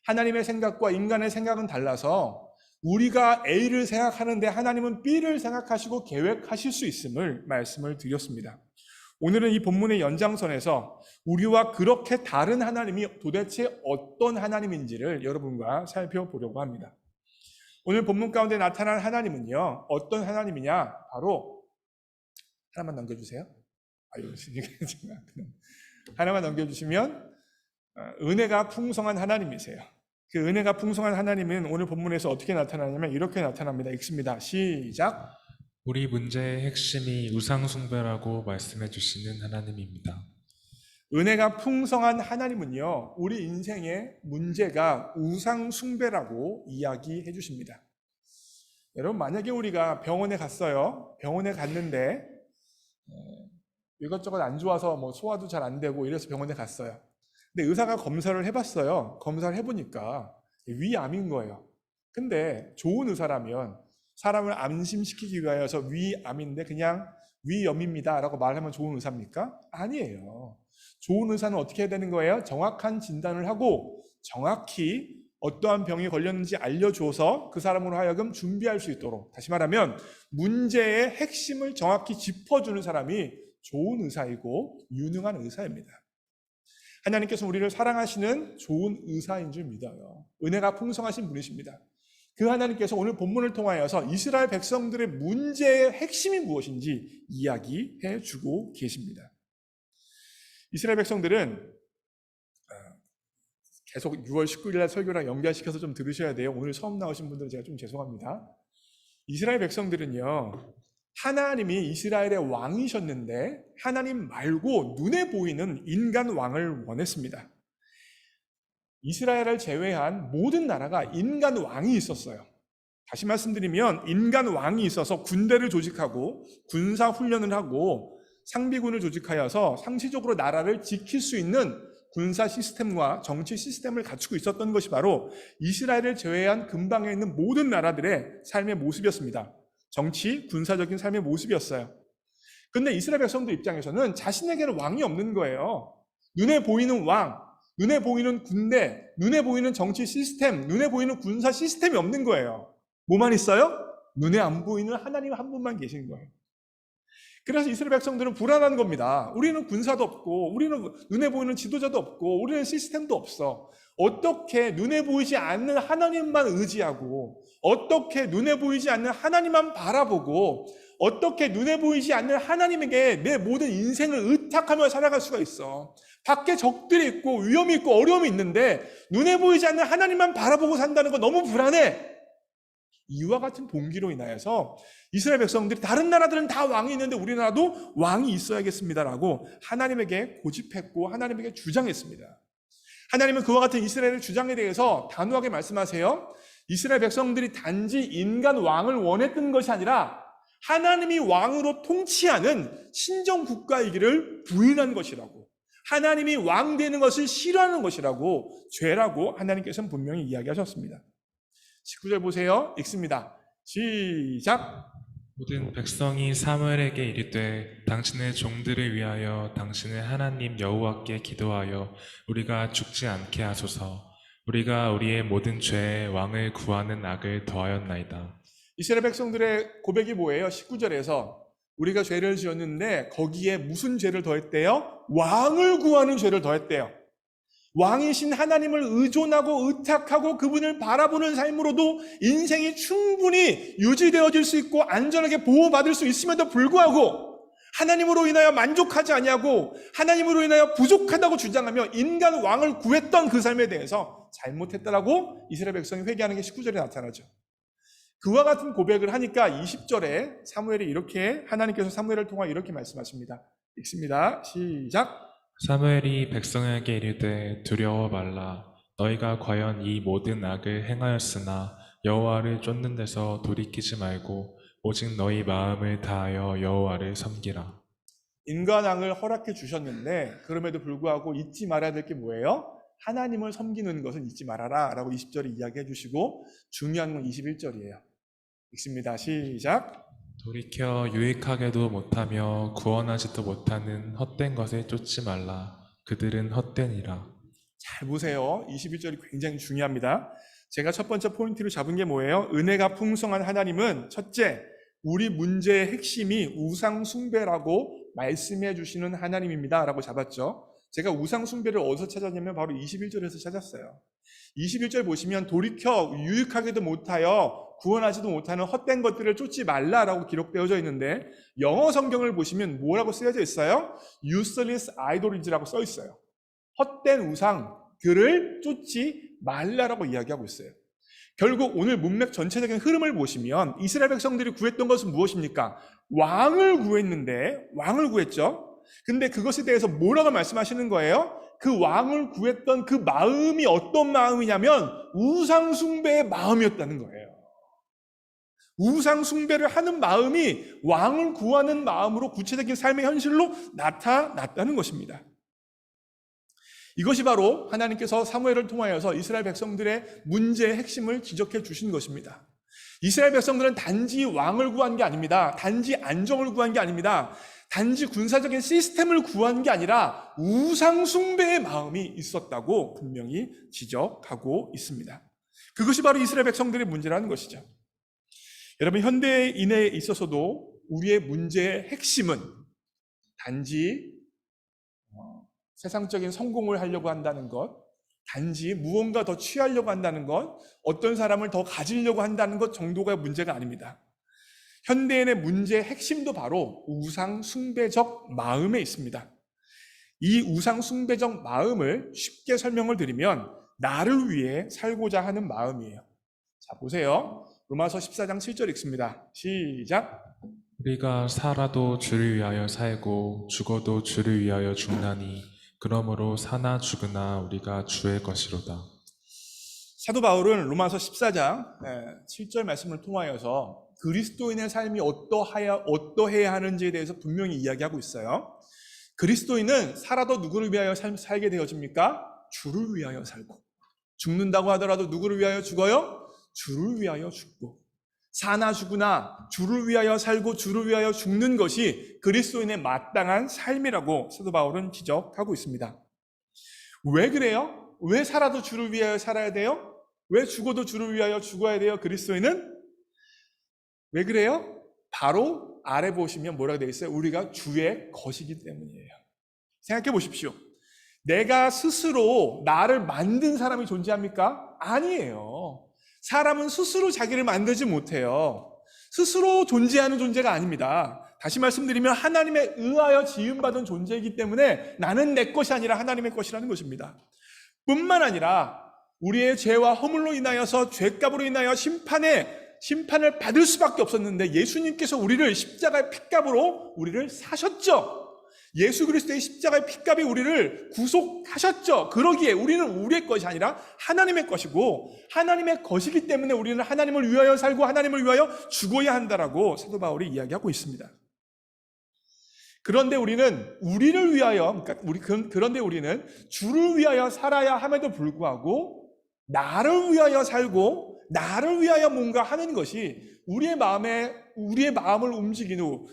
하나님의 생각과 인간의 생각은 달라서 우리가 A를 생각하는데 하나님은 B를 생각하시고 계획하실 수 있음을 말씀을 드렸습니다. 오늘은 이 본문의 연장선에서 우리와 그렇게 다른 하나님이 도대체 어떤 하나님인지를 여러분과 살펴보려고 합니다. 오늘 본문 가운데 나타난 하나님은요, 어떤 하나님이냐? 바로 하나만 넘겨주세요. 하나만 넘겨주시면 은혜가 풍성한 하나님이세요. 그 은혜가 풍성한 하나님은 오늘 본문에서 어떻게 나타나냐면 이렇게 나타납니다. 읽습니다. 시작. 우리 문제의 핵심이 우상숭배라고 말씀해 주시는 하나님입니다. 은혜가 풍성한 하나님은요, 우리 인생의 문제가 우상숭배라고 이야기해 주십니다. 여러분, 만약에 우리가 병원에 갔어요. 병원에 갔는데 이것저것 안 좋아서 소화도 잘 안 되고 이래서 병원에 갔어요. 근데 의사가 검사를 해봤어요. 검사를 해보니까 위암인 거예요. 근데 좋은 의사라면 사람을 안심시키기 위하여서 위암인데 그냥 위염입니다 라고 말하면 좋은 의사입니까? 아니에요. 좋은 의사는 어떻게 해야 되는 거예요? 정확한 진단을 하고 정확히 어떠한 병이 걸렸는지 알려줘서 그 사람으로 하여금 준비할 수 있도록, 다시 말하면 문제의 핵심을 정확히 짚어주는 사람이 좋은 의사이고 유능한 의사입니다. 하나님께서 우리를 사랑하시는 좋은 의사인 줄 믿어요. 은혜가 풍성하신 분이십니다. 그 하나님께서 오늘 본문을 통하여서 이스라엘 백성들의 문제의 핵심이 무엇인지 이야기해 주고 계십니다. 이스라엘 백성들은 계속 6월 19일 날 설교랑 연결시켜서 좀 들으셔야 돼요. 오늘 처음 나오신 분들은 제가 좀 죄송합니다. 이스라엘 백성들은요, 하나님이 이스라엘의 왕이셨는데 하나님 말고 눈에 보이는 인간 왕을 원했습니다. 이스라엘을 제외한 모든 나라가 인간 왕이 있었어요. 다시 말씀드리면 인간 왕이 있어서 군대를 조직하고 군사 훈련을 하고 상비군을 조직하여서 상시적으로 나라를 지킬 수 있는 군사 시스템과 정치 시스템을 갖추고 있었던 것이 바로 이스라엘을 제외한 근방에 있는 모든 나라들의 삶의 모습이었습니다. 정치, 군사적인 삶의 모습이었어요. 그런데 이스라엘 백성들 입장에서는 자신에게는 왕이 없는 거예요. 눈에 보이는 왕, 눈에 보이는 군대, 눈에 보이는 정치 시스템, 눈에 보이는 군사 시스템이 없는 거예요. 뭐만 있어요? 눈에 안 보이는 하나님 한 분만 계신 거예요. 그래서 이스라엘 백성들은 불안한 겁니다. 우리는 군사도 없고, 우리는 눈에 보이는 지도자도 없고, 우리는 시스템도 없어. 어떻게 눈에 보이지 않는 하나님만 의지하고, 어떻게 눈에 보이지 않는 하나님만 바라보고, 어떻게 눈에 보이지 않는 하나님에게 내 모든 인생을 의탁하며 살아갈 수가 있어. 밖에 적들이 있고 위험이 있고 어려움이 있는데 눈에 보이지 않는 하나님만 바라보고 산다는 거 너무 불안해. 이와 같은 동기로 인하여서 이스라엘 백성들이 다른 나라들은 다 왕이 있는데 우리나라도 왕이 있어야겠습니다라고 하나님에게 고집했고 하나님에게 주장했습니다. 하나님은 그와 같은 이스라엘의 주장에 대해서 단호하게 말씀하세요. 이스라엘 백성들이 단지 인간 왕을 원했던 것이 아니라 하나님이 왕으로 통치하는 신정 국가이기를 부인한 것이라고, 하나님이 왕 되는 것을 싫어하는 것이라고, 죄라고 하나님께서는 분명히 이야기하셨습니다. 19절 보세요. 읽습니다. 시작. 모든 백성이 사무엘에게 이르되 당신의 종들을 위하여 당신의 하나님 여호와께 기도하여 우리가 죽지 않게 하소서. 우리가 우리의 모든 죄에 왕을 구하는 악을 더하였나이다. 이스라엘 백성들의 고백이 뭐예요? 19절에서 우리가 죄를 지었는데 거기에 무슨 죄를 더했대요? 왕을 구하는 죄를 더했대요. 왕이신 하나님을 의존하고 의탁하고 그분을 바라보는 삶으로도 인생이 충분히 유지되어질 수 있고 안전하게 보호받을 수 있음에도 불구하고 하나님으로 인하여 만족하지 아니하고 하나님으로 인하여 부족하다고 주장하며 인간 왕을 구했던 그 삶에 대해서 잘못했다라고 이스라엘 백성이 회개하는 게 19절에 나타나죠. 그와 같은 고백을 하니까 20절에 사무엘이 이렇게, 하나님께서 사무엘을 통하여 이렇게 말씀하십니다. 읽습니다. 시작. 사무엘이 백성에게 이르되 두려워 말라. 너희가 과연 이 모든 악을 행하였으나 여호와를 쫓는 데서 돌이키지 말고 오직 너희 마음을 다하여 여호와를 섬기라. 인간왕을 허락해 주셨는데 그럼에도 불구하고 잊지 말아야 될 게 뭐예요? 하나님을 섬기는 것은 잊지 말아라 라고 20절에 이야기해 주시고 중요한 건 21절이에요. 읽습니다. 시작. 돌이켜 유익하게도 못하며 구원하지도 못하는 헛된 것을 쫓지 말라. 그들은 헛되니라. 잘 보세요. 21절이 굉장히 중요합니다. 제가 첫 번째 포인트로 잡은 게 뭐예요? 은혜가 풍성한 하나님은 첫째, 우리 문제의 핵심이 우상 숭배라고 말씀해 주시는 하나님입니다 라고 잡았죠. 제가 우상 숭배를 어디서 찾았냐면 바로 21절에서 찾았어요. 21절 보시면 돌이켜 유익하게도 못하여 구원하지도 못하는 헛된 것들을 쫓지 말라라고 기록되어져 있는데 영어 성경을 보시면 뭐라고 쓰여져 있어요? Useless idolatry라고 써 있어요. 헛된 우상들을 쫓지 말라라고 이야기하고 있어요. 결국 오늘 문맥 전체적인 흐름을 보시면 이스라엘 백성들이 구했던 것은 무엇입니까? 왕을 구했는데, 왕을 구했죠. 근데 그것에 대해서 뭐라고 말씀하시는 거예요? 그 왕을 구했던 그 마음이 어떤 마음이냐면 우상 숭배의 마음이었다는 거예요. 우상 숭배를 하는 마음이 왕을 구하는 마음으로 구체적인 삶의 현실로 나타났다는 것입니다. 이것이 바로 하나님께서 사무엘을 통하여서 이스라엘 백성들의 문제의 핵심을 지적해 주신 것입니다. 이스라엘 백성들은 단지 왕을 구한 게 아닙니다. 단지 안정을 구한 게 아닙니다. 단지 군사적인 시스템을 구한 게 아니라 우상 숭배의 마음이 있었다고 분명히 지적하고 있습니다. 그것이 바로 이스라엘 백성들의 문제라는 것이죠. 여러분, 현대인에 있어서도 우리의 문제의 핵심은 단지 세상적인 성공을 하려고 한다는 것, 단지 무언가 더 취하려고 한다는 것, 어떤 사람을 더 가지려고 한다는 것 정도가 문제가 아닙니다. 현대인의 문제의 핵심도 바로 우상 숭배적 마음에 있습니다. 이 우상 숭배적 마음을 쉽게 설명을 드리면 나를 위해 살고자 하는 마음이에요. 자, 보세요. 로마서 14장 7절 읽습니다. 시작. 우리가 살아도 주를 위하여 살고 죽어도 주를 위하여 죽나니 그러므로 사나 죽으나 우리가 주의 것이로다. 사도 바울은 로마서 14장 7절 말씀을 통하여서 그리스도인의 삶이 어떠해야 하는지에 대해서 분명히 이야기하고 있어요. 그리스도인은 살아도 누구를 위하여 살게 되어집니까? 주를 위하여 살고, 죽는다고 하더라도 누구를 위하여 죽어요? 주를 위하여 죽고, 사나 죽으나 주를 위하여 살고 주를 위하여 죽는 것이 그리스도인의 마땅한 삶이라고 사도 바울은 지적하고 있습니다. 왜 그래요? 왜 살아도 주를 위하여 살아야 돼요? 왜 죽어도 주를 위하여 죽어야 돼요? 그리스도인은? 왜 그래요? 바로 아래 보시면 뭐라고 되어 있어요? 우리가 주의 것이기 때문이에요. 생각해 보십시오. 내가 스스로 나를 만든 사람이 존재합니까? 아니에요. 사람은 스스로 자기를 만들지 못해요. 스스로 존재하는 존재가 아닙니다. 다시 말씀드리면 하나님에 의하여 지음받은 존재이기 때문에 나는 내 것이 아니라 하나님의 것이라는 것입니다. 뿐만 아니라 우리의 죄와 허물로 인하여서 죄값으로 인하여 심판을 받을 수밖에 없었는데 예수님께서 우리를 십자가의 핏값으로 우리를 사셨죠. 예수 그리스도의 십자가의 핏값이 우리를 구속하셨죠. 그러기에 우리는 우리의 것이 아니라 하나님의 것이고 하나님의 것이기 때문에 우리는 하나님을 위하여 살고 하나님을 위하여 죽어야 한다라고 사도 바울이 이야기하고 있습니다. 그런데 우리는 우리를 위하여, 그런데 우리는 주를 위하여 살아야 함에도 불구하고 나를 위하여 살고 나를 위하여 뭔가 하는 것이 우리의 마음을 움직이고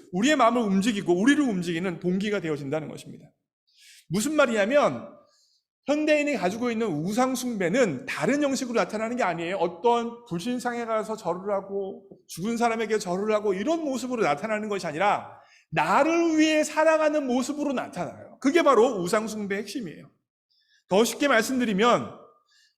우리를 움직이는 동기가 되어진다는 것입니다. 무슨 말이냐면 현대인이 가지고 있는 우상 숭배는 다른 형식으로 나타나는 게 아니에요. 어떤 불신상에 가서 절을 하고 죽은 사람에게 절을 하고 이런 모습으로 나타나는 것이 아니라 나를 위해 살아가는 모습으로 나타나요. 그게 바로 우상 숭배의 핵심이에요. 더 쉽게 말씀드리면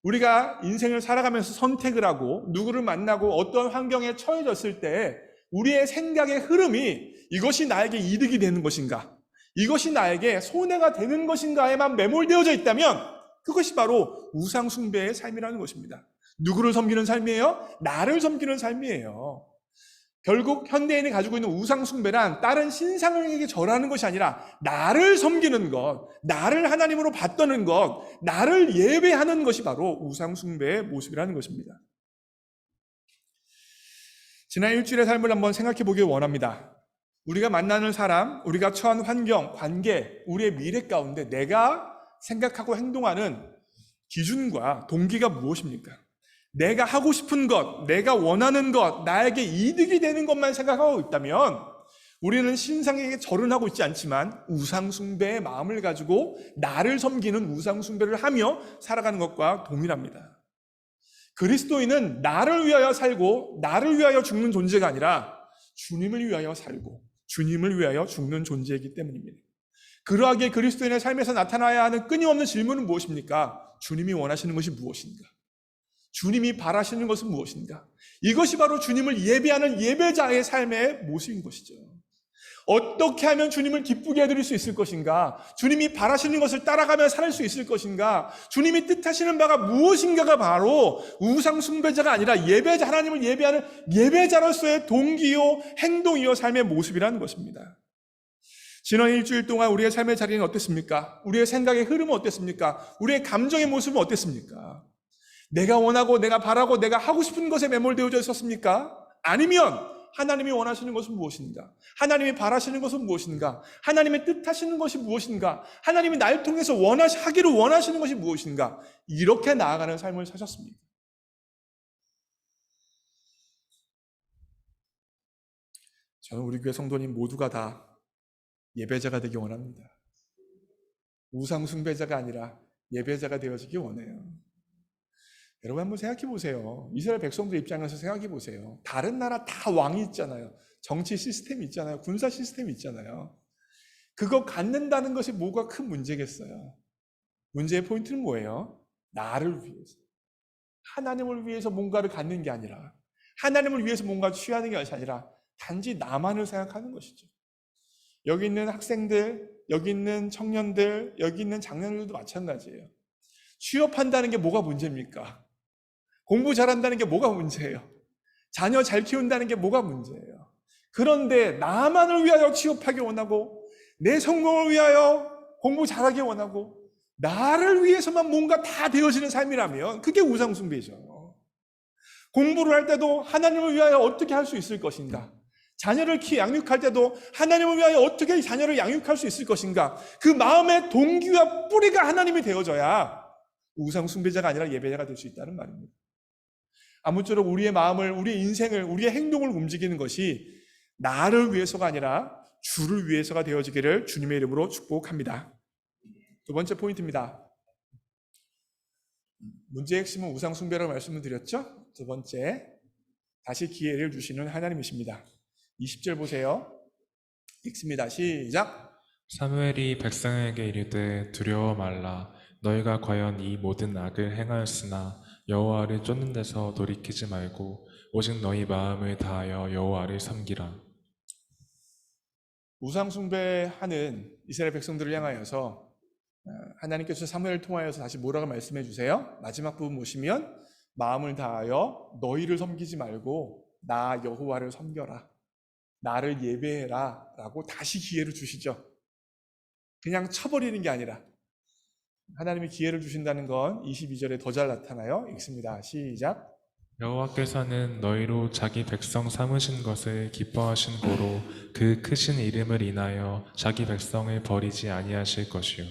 우리가 인생을 살아가면서 선택을 하고 누구를 만나고 어떤 환경에 처해졌을 때 우리의 생각의 흐름이 이것이 나에게 이득이 되는 것인가, 이것이 나에게 손해가 되는 것인가에만 매몰되어져 있다면 그것이 바로 우상 숭배의 삶이라는 것입니다. 누구를 섬기는 삶이에요? 나를 섬기는 삶이에요. 결국 현대인이 가지고 있는 우상 숭배란 다른 신상에게 절하는 것이 아니라 나를 섬기는 것, 나를 하나님으로 받드는 것, 나를 예배하는 것이 바로 우상 숭배의 모습이라는 것입니다. 지난 일주일의 삶을 한번 생각해 보길 원합니다. 우리가 만나는 사람, 우리가 처한 환경, 관계, 우리의 미래 가운데 내가 생각하고 행동하는 기준과 동기가 무엇입니까? 내가 하고 싶은 것, 내가 원하는 것, 나에게 이득이 되는 것만 생각하고 있다면 우리는 신상에게 절은 하고 있지 않지만 우상숭배의 마음을 가지고 나를 섬기는 우상숭배를 하며 살아가는 것과 동일합니다. 그리스도인은 나를 위하여 살고 나를 위하여 죽는 존재가 아니라 주님을 위하여 살고 주님을 위하여 죽는 존재이기 때문입니다. 그러하기에 그리스도인의 삶에서 나타나야 하는 끊임없는 질문은 무엇입니까? 주님이 원하시는 것이 무엇인가? 주님이 바라시는 것은 무엇인가? 이것이 바로 주님을 예배하는 예배자의 삶의 모습인 것이죠. 어떻게 하면 주님을 기쁘게 해드릴 수 있을 것인가? 주님이 바라시는 것을 따라가며 살 수 있을 것인가? 주님이 뜻하시는 바가 무엇인가가 바로 우상 숭배자가 아니라 예배자, 하나님을 예배하는 예배자로서의 동기요, 행동이요, 삶의 모습이라는 것입니다. 지난 일주일 동안 우리의 삶의 자리는 어땠습니까? 우리의 생각의 흐름은 어땠습니까? 우리의 감정의 모습은 어땠습니까? 내가 원하고 내가 바라고 내가 하고 싶은 것에 매몰되어져 있었습니까? 아니면 하나님이 원하시는 것은 무엇인가? 하나님이 바라시는 것은 무엇인가? 하나님의 뜻하시는 것이 무엇인가? 하나님이 날 통해서 하기를 원하시는 것이 무엇인가? 이렇게 나아가는 삶을 사셨습니다. 저는 우리 교회 성도님 모두가 다 예배자가 되기 원합니다. 우상 숭배자가 아니라 예배자가 되어지기 원해요. 여러분 한번 생각해 보세요. 이스라엘 백성들 입장에서 생각해 보세요. 다른 나라 다 왕이 있잖아요. 정치 시스템이 있잖아요. 군사 시스템이 있잖아요. 그거 갖는다는 것이 뭐가 큰 문제겠어요? 문제의 포인트는 뭐예요? 나를 위해서. 하나님을 위해서 뭔가를 갖는 게 아니라, 하나님을 위해서 뭔가 취하는 게 아니라 단지 나만을 생각하는 것이죠. 여기 있는 학생들, 여기 있는 청년들, 여기 있는 장년들도 마찬가지예요. 취업한다는 게 뭐가 문제입니까? 공부 잘한다는 게 뭐가 문제예요? 자녀 잘 키운다는 게 뭐가 문제예요? 그런데 나만을 위하여 취업하기 원하고 내 성공을 위하여 공부 잘하기 원하고 나를 위해서만 뭔가 다 되어지는 삶이라면 그게 우상숭배죠. 공부를 할 때도 하나님을 위하여 어떻게 할 수 있을 것인가? 자녀를 양육할 때도 하나님을 위하여 어떻게 자녀를 양육할 수 있을 것인가? 그 마음의 동기와 뿌리가 하나님이 되어져야 우상 숭배자가 아니라 예배자가 될 수 있다는 말입니다. 아무쪼록 우리의 마음을, 우리의 인생을, 우리의 행동을 움직이는 것이 나를 위해서가 아니라 주를 위해서가 되어지기를 주님의 이름으로 축복합니다. 두 번째 포인트입니다. 문제의 핵심은 우상 숭배라고 말씀을 드렸죠? 두 번째, 다시 기회를 주시는 하나님이십니다. 20절 보세요. 읽습니다. 시작. 사무엘이 백성에게 이르되 두려워 말라. 너희가 과연 이 모든 악을 행하였으나 여호와를 쫓는 데서 돌이키지 말고 오직 너희 마음을 다하여 여호와를 섬기라. 우상 숭배하는 이스라엘 백성들을 향하여서 하나님께서 사무엘을 통하여서 다시 뭐라고 말씀해 주세요? 마지막 부분 보시면 마음을 다하여 너희를 섬기지 말고 나 여호와를 섬겨라. 나를 예배해라 라고 다시 기회를 주시죠. 그냥 쳐버리는 게 아니라 하나님이 기회를 주신다는 건 22절에 더 잘 나타나요. 읽습니다. 시작. 여호와께서는 너희로 자기 백성 삼으신 것을 기뻐하신 고로 그 크신 이름을 인하여 자기 백성을 버리지 아니하실 것이요.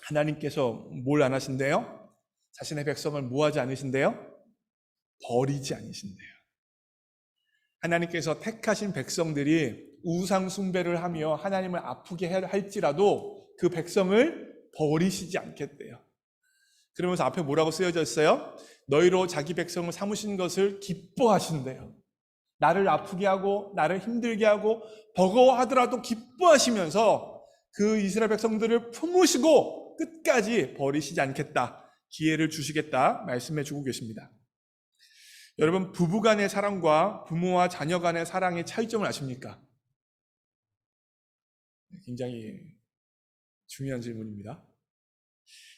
하나님께서 뭘 안 하신대요? 자신의 백성을 뭐 하지 않으신대요? 버리지 않으신대요. 하나님께서 택하신 백성들이 우상 숭배를 하며 하나님을 아프게 할지라도 그 백성을 버리시지 않겠대요. 그러면서 앞에 뭐라고 쓰여져 있어요? 너희로 자기 백성을 삼으신 것을 기뻐하신대요. 나를 아프게 하고 나를 힘들게 하고 버거워하더라도 기뻐하시면서 그 이스라엘 백성들을 품으시고 끝까지 버리시지 않겠다, 기회를 주시겠다 말씀해 주고 계십니다. 여러분, 부부 간의 사랑과 부모와 자녀 간의 사랑의 차이점을 아십니까? 굉장히 중요한 질문입니다.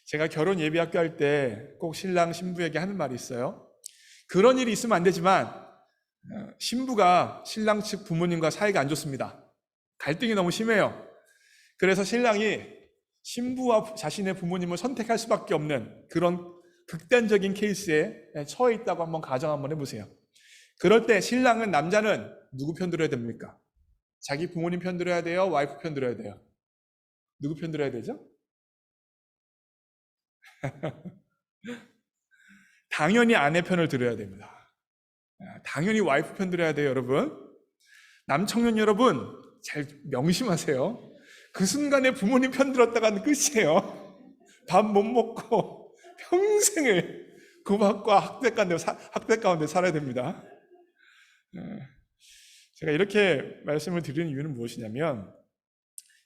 제가 결혼 예비학교 할 때 꼭 신랑 신부에게 하는 말이 있어요. 그런 일이 있으면 안 되지만 신부가 신랑 측 부모님과 사이가 안 좋습니다. 갈등이 너무 심해요. 그래서 신랑이 신부와 자신의 부모님을 선택할 수밖에 없는 그런 극단적인 케이스에 처해 있다고 한번 가정 한번 해보세요. 그럴 때 신랑은, 남자는 누구 편 들어야 됩니까? 자기 부모님 편 들어야 돼요? 와이프 편 들어야 돼요? 누구 편 들어야 되죠? 당연히 아내 편을 들어야 됩니다. 당연히 와이프 편 들어야 돼요, 여러분. 남청년 여러분, 잘 명심하세요. 그 순간에 부모님 편 들었다가는 끝이에요. 밥 못 먹고 평생을 구박과 학대 가운데 살아야 됩니다. 제가 이렇게 말씀을 드리는 이유는 무엇이냐면,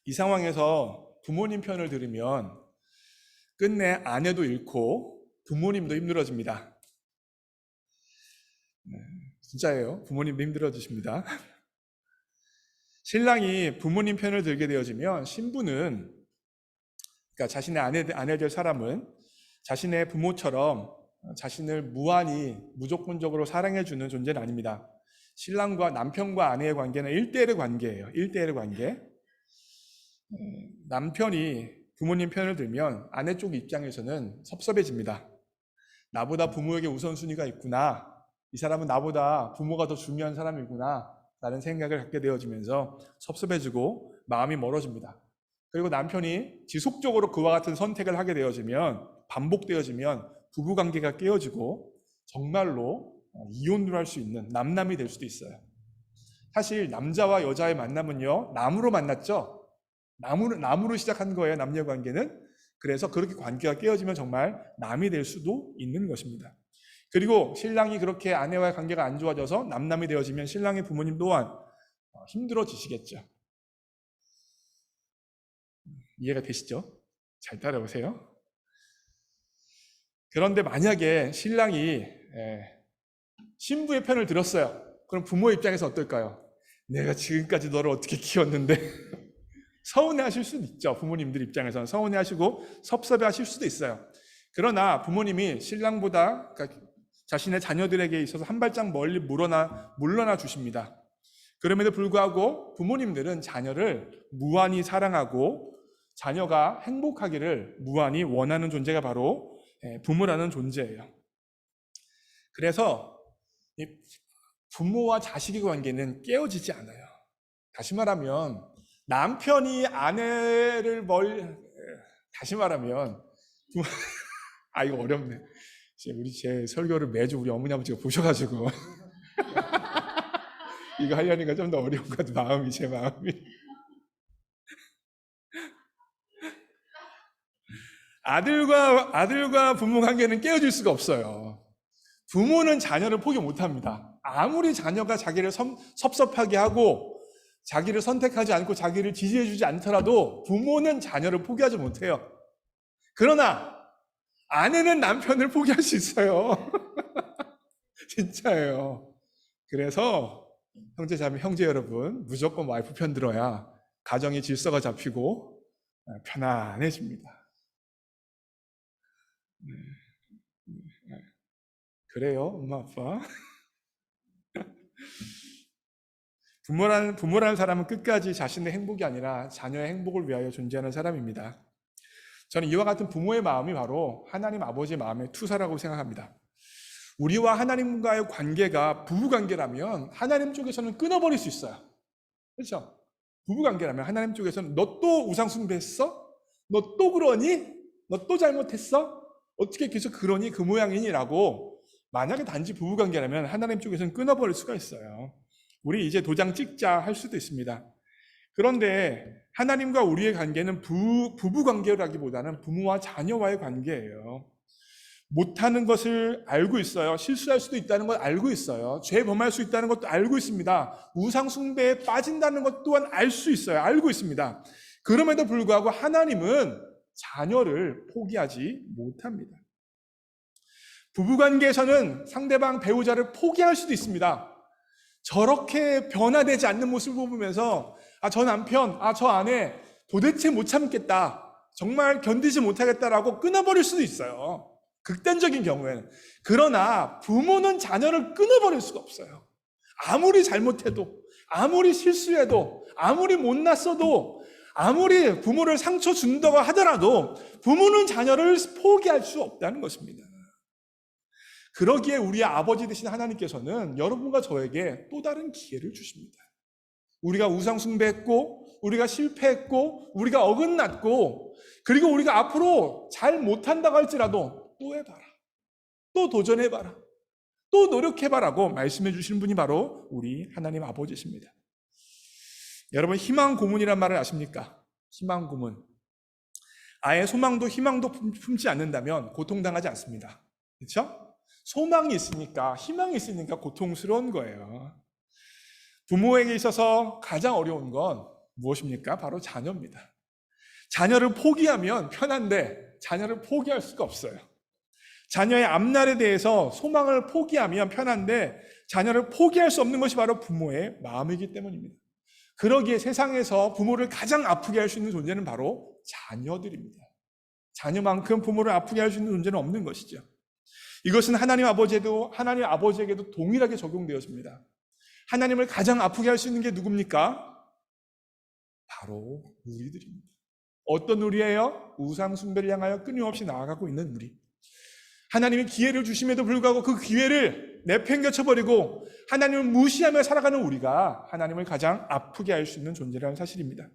이 상황에서 부모님 편을 들으면 끝내 아내도 잃고 부모님도 힘들어집니다. 진짜예요. 부모님도 힘들어지십니다. 신랑이 부모님 편을 들게 되어지면 신부는, 그러니까 자신의 아내 될 사람은 자신의 부모처럼 자신을 무한히 무조건적으로 사랑해주는 존재는 아닙니다. 신랑과 남편과 아내의 관계는 1대1의 관계예요. 1대1의 관계. 남편이 부모님 편을 들면 아내 쪽 입장에서는 섭섭해집니다. 나보다 부모에게 우선순위가 있구나. 이 사람은 나보다 부모가 더 중요한 사람이구나 라는 생각을 갖게 되어지면서 섭섭해지고 마음이 멀어집니다. 그리고 남편이 지속적으로 그와 같은 선택을 하게 되어지면, 반복되어지면 부부관계가 깨어지고 정말로 이혼을 할 수 있는 남남이 될 수도 있어요. 사실 남자와 여자의 만남은요, 남으로 만났죠. 남으로 시작한 거예요, 남녀관계는. 그래서 그렇게 관계가 깨어지면 정말 남이 될 수도 있는 것입니다. 그리고 신랑이 그렇게 아내와의 관계가 안 좋아져서 남남이 되어지면 신랑의 부모님 또한 힘들어지시겠죠. 이해가 되시죠? 잘 따라오세요. 그런데 만약에 신랑이 신부의 편을 들었어요. 그럼 부모 입장에서 어떨까요? 내가 지금까지 너를 어떻게 키웠는데 서운해하실 수도 있죠. 부모님들 입장에서는 서운해하시고 섭섭해하실 수도 있어요. 그러나 부모님이 신랑보다, 그러니까 자신의 자녀들에게 있어서 한 발짝 멀리 물러나 주십니다. 그럼에도 불구하고 부모님들은 자녀를 무한히 사랑하고 자녀가 행복하기를 무한히 원하는 존재가 바로 부모라는 존재예요. 그래서 이 부모와 자식의 관계는 깨어지지 않아요. 다시 말하면 남편이 아내를 다시 말하면 이거 어렵네. 제 설교를 매주 우리 어머니 아버지가 보셔가지고 이거 하려니까 좀 더 어려운 것 같아요. 제 마음이. 아들과 부모 관계는 깨어질 수가 없어요. 부모는 자녀를 포기 못합니다. 아무리 자녀가 자기를 섭섭하게 하고 자기를 선택하지 않고 자기를 지지해주지 않더라도 부모는 자녀를 포기하지 못해요. 그러나 아내는 남편을 포기할 수 있어요. 진짜예요. 그래서 형제 여러분, 무조건 와이프 편 들어야 가정의 질서가 잡히고 편안해집니다. 그래요, 엄마 아빠. 부모라는 사람은 끝까지 자신의 행복이 아니라 자녀의 행복을 위하여 존재하는 사람입니다. 저는 이와 같은 부모의 마음이 바로 하나님 아버지의 마음의 투사라고 생각합니다. 우리와 하나님과의 관계가 부부관계라면 하나님 쪽에서는 끊어버릴 수 있어요. 그렇죠? 부부관계라면 하나님 쪽에서는 너 또 우상숭배했어? 너 또 그러니? 너 또 잘못했어? 어떻게 계속 그러니? 그 모양이니? 라고 만약에 단지 부부관계라면 하나님 쪽에서는 끊어버릴 수가 있어요. 우리 이제 도장 찍자 할 수도 있습니다. 그런데 하나님과 우리의 관계는 부부관계라기보다는 부모와 자녀와의 관계예요. 못하는 것을 알고 있어요. 실수할 수도 있다는 걸 알고 있어요. 죄 범할 수 있다는 것도 알고 있습니다. 우상 숭배에 빠진다는 것 또한 알 수 있어요. 알고 있습니다. 그럼에도 불구하고 하나님은 자녀를 포기하지 못합니다. 부부관계에서는 상대방 배우자를 포기할 수도 있습니다. 저렇게 변화되지 않는 모습을 보면서 저 남편, 저 아내 도대체 못 참겠다, 정말 견디지 못하겠다라고 끊어버릴 수도 있어요. 극단적인 경우에는. 그러나 부모는 자녀를 끊어버릴 수가 없어요. 아무리 잘못해도, 아무리 실수해도, 아무리 못났어도, 아무리 부모를 상처 준다고 하더라도 부모는 자녀를 포기할 수 없다는 것입니다. 그러기에 우리 아버지 되신 하나님께서는 여러분과 저에게 또 다른 기회를 주십니다. 우리가 우상 숭배했고, 우리가 실패했고, 우리가 어긋났고, 그리고 우리가 앞으로 잘 못한다고 할지라도 또 해봐라, 또 도전해봐라, 또 노력해봐라고 말씀해 주시는 분이 바로 우리 하나님 아버지십니다. 여러분, 희망 고문이란 말을 아십니까? 희망 고문. 아예 소망도 희망도 품지 않는다면 고통당하지 않습니다. 그렇죠? 소망이 있으니까, 희망이 있으니까 고통스러운 거예요. 부모에게 있어서 가장 어려운 건 무엇입니까? 바로 자녀입니다. 자녀를 포기하면 편한데 자녀를 포기할 수가 없어요. 자녀의 앞날에 대해서 소망을 포기하면 편한데 자녀를 포기할 수 없는 것이 바로 부모의 마음이기 때문입니다. 그러기에 세상에서 부모를 가장 아프게 할 수 있는 존재는 바로 자녀들입니다. 자녀만큼 부모를 아프게 할 수 있는 존재는 없는 것이죠. 이것은 하나님 아버지에게도 동일하게 적용되었습니다. 하나님을 가장 아프게 할 수 있는 게 누굽니까? 바로 우리들입니다. 어떤 우리예요? 우상 숭배를 향하여 끊임없이 나아가고 있는 우리. 하나님이 기회를 주심에도 불구하고 그 기회를 내팽개쳐버리고 하나님을 무시하며 살아가는 우리가 하나님을 가장 아프게 할 수 있는 존재라는 사실입니다.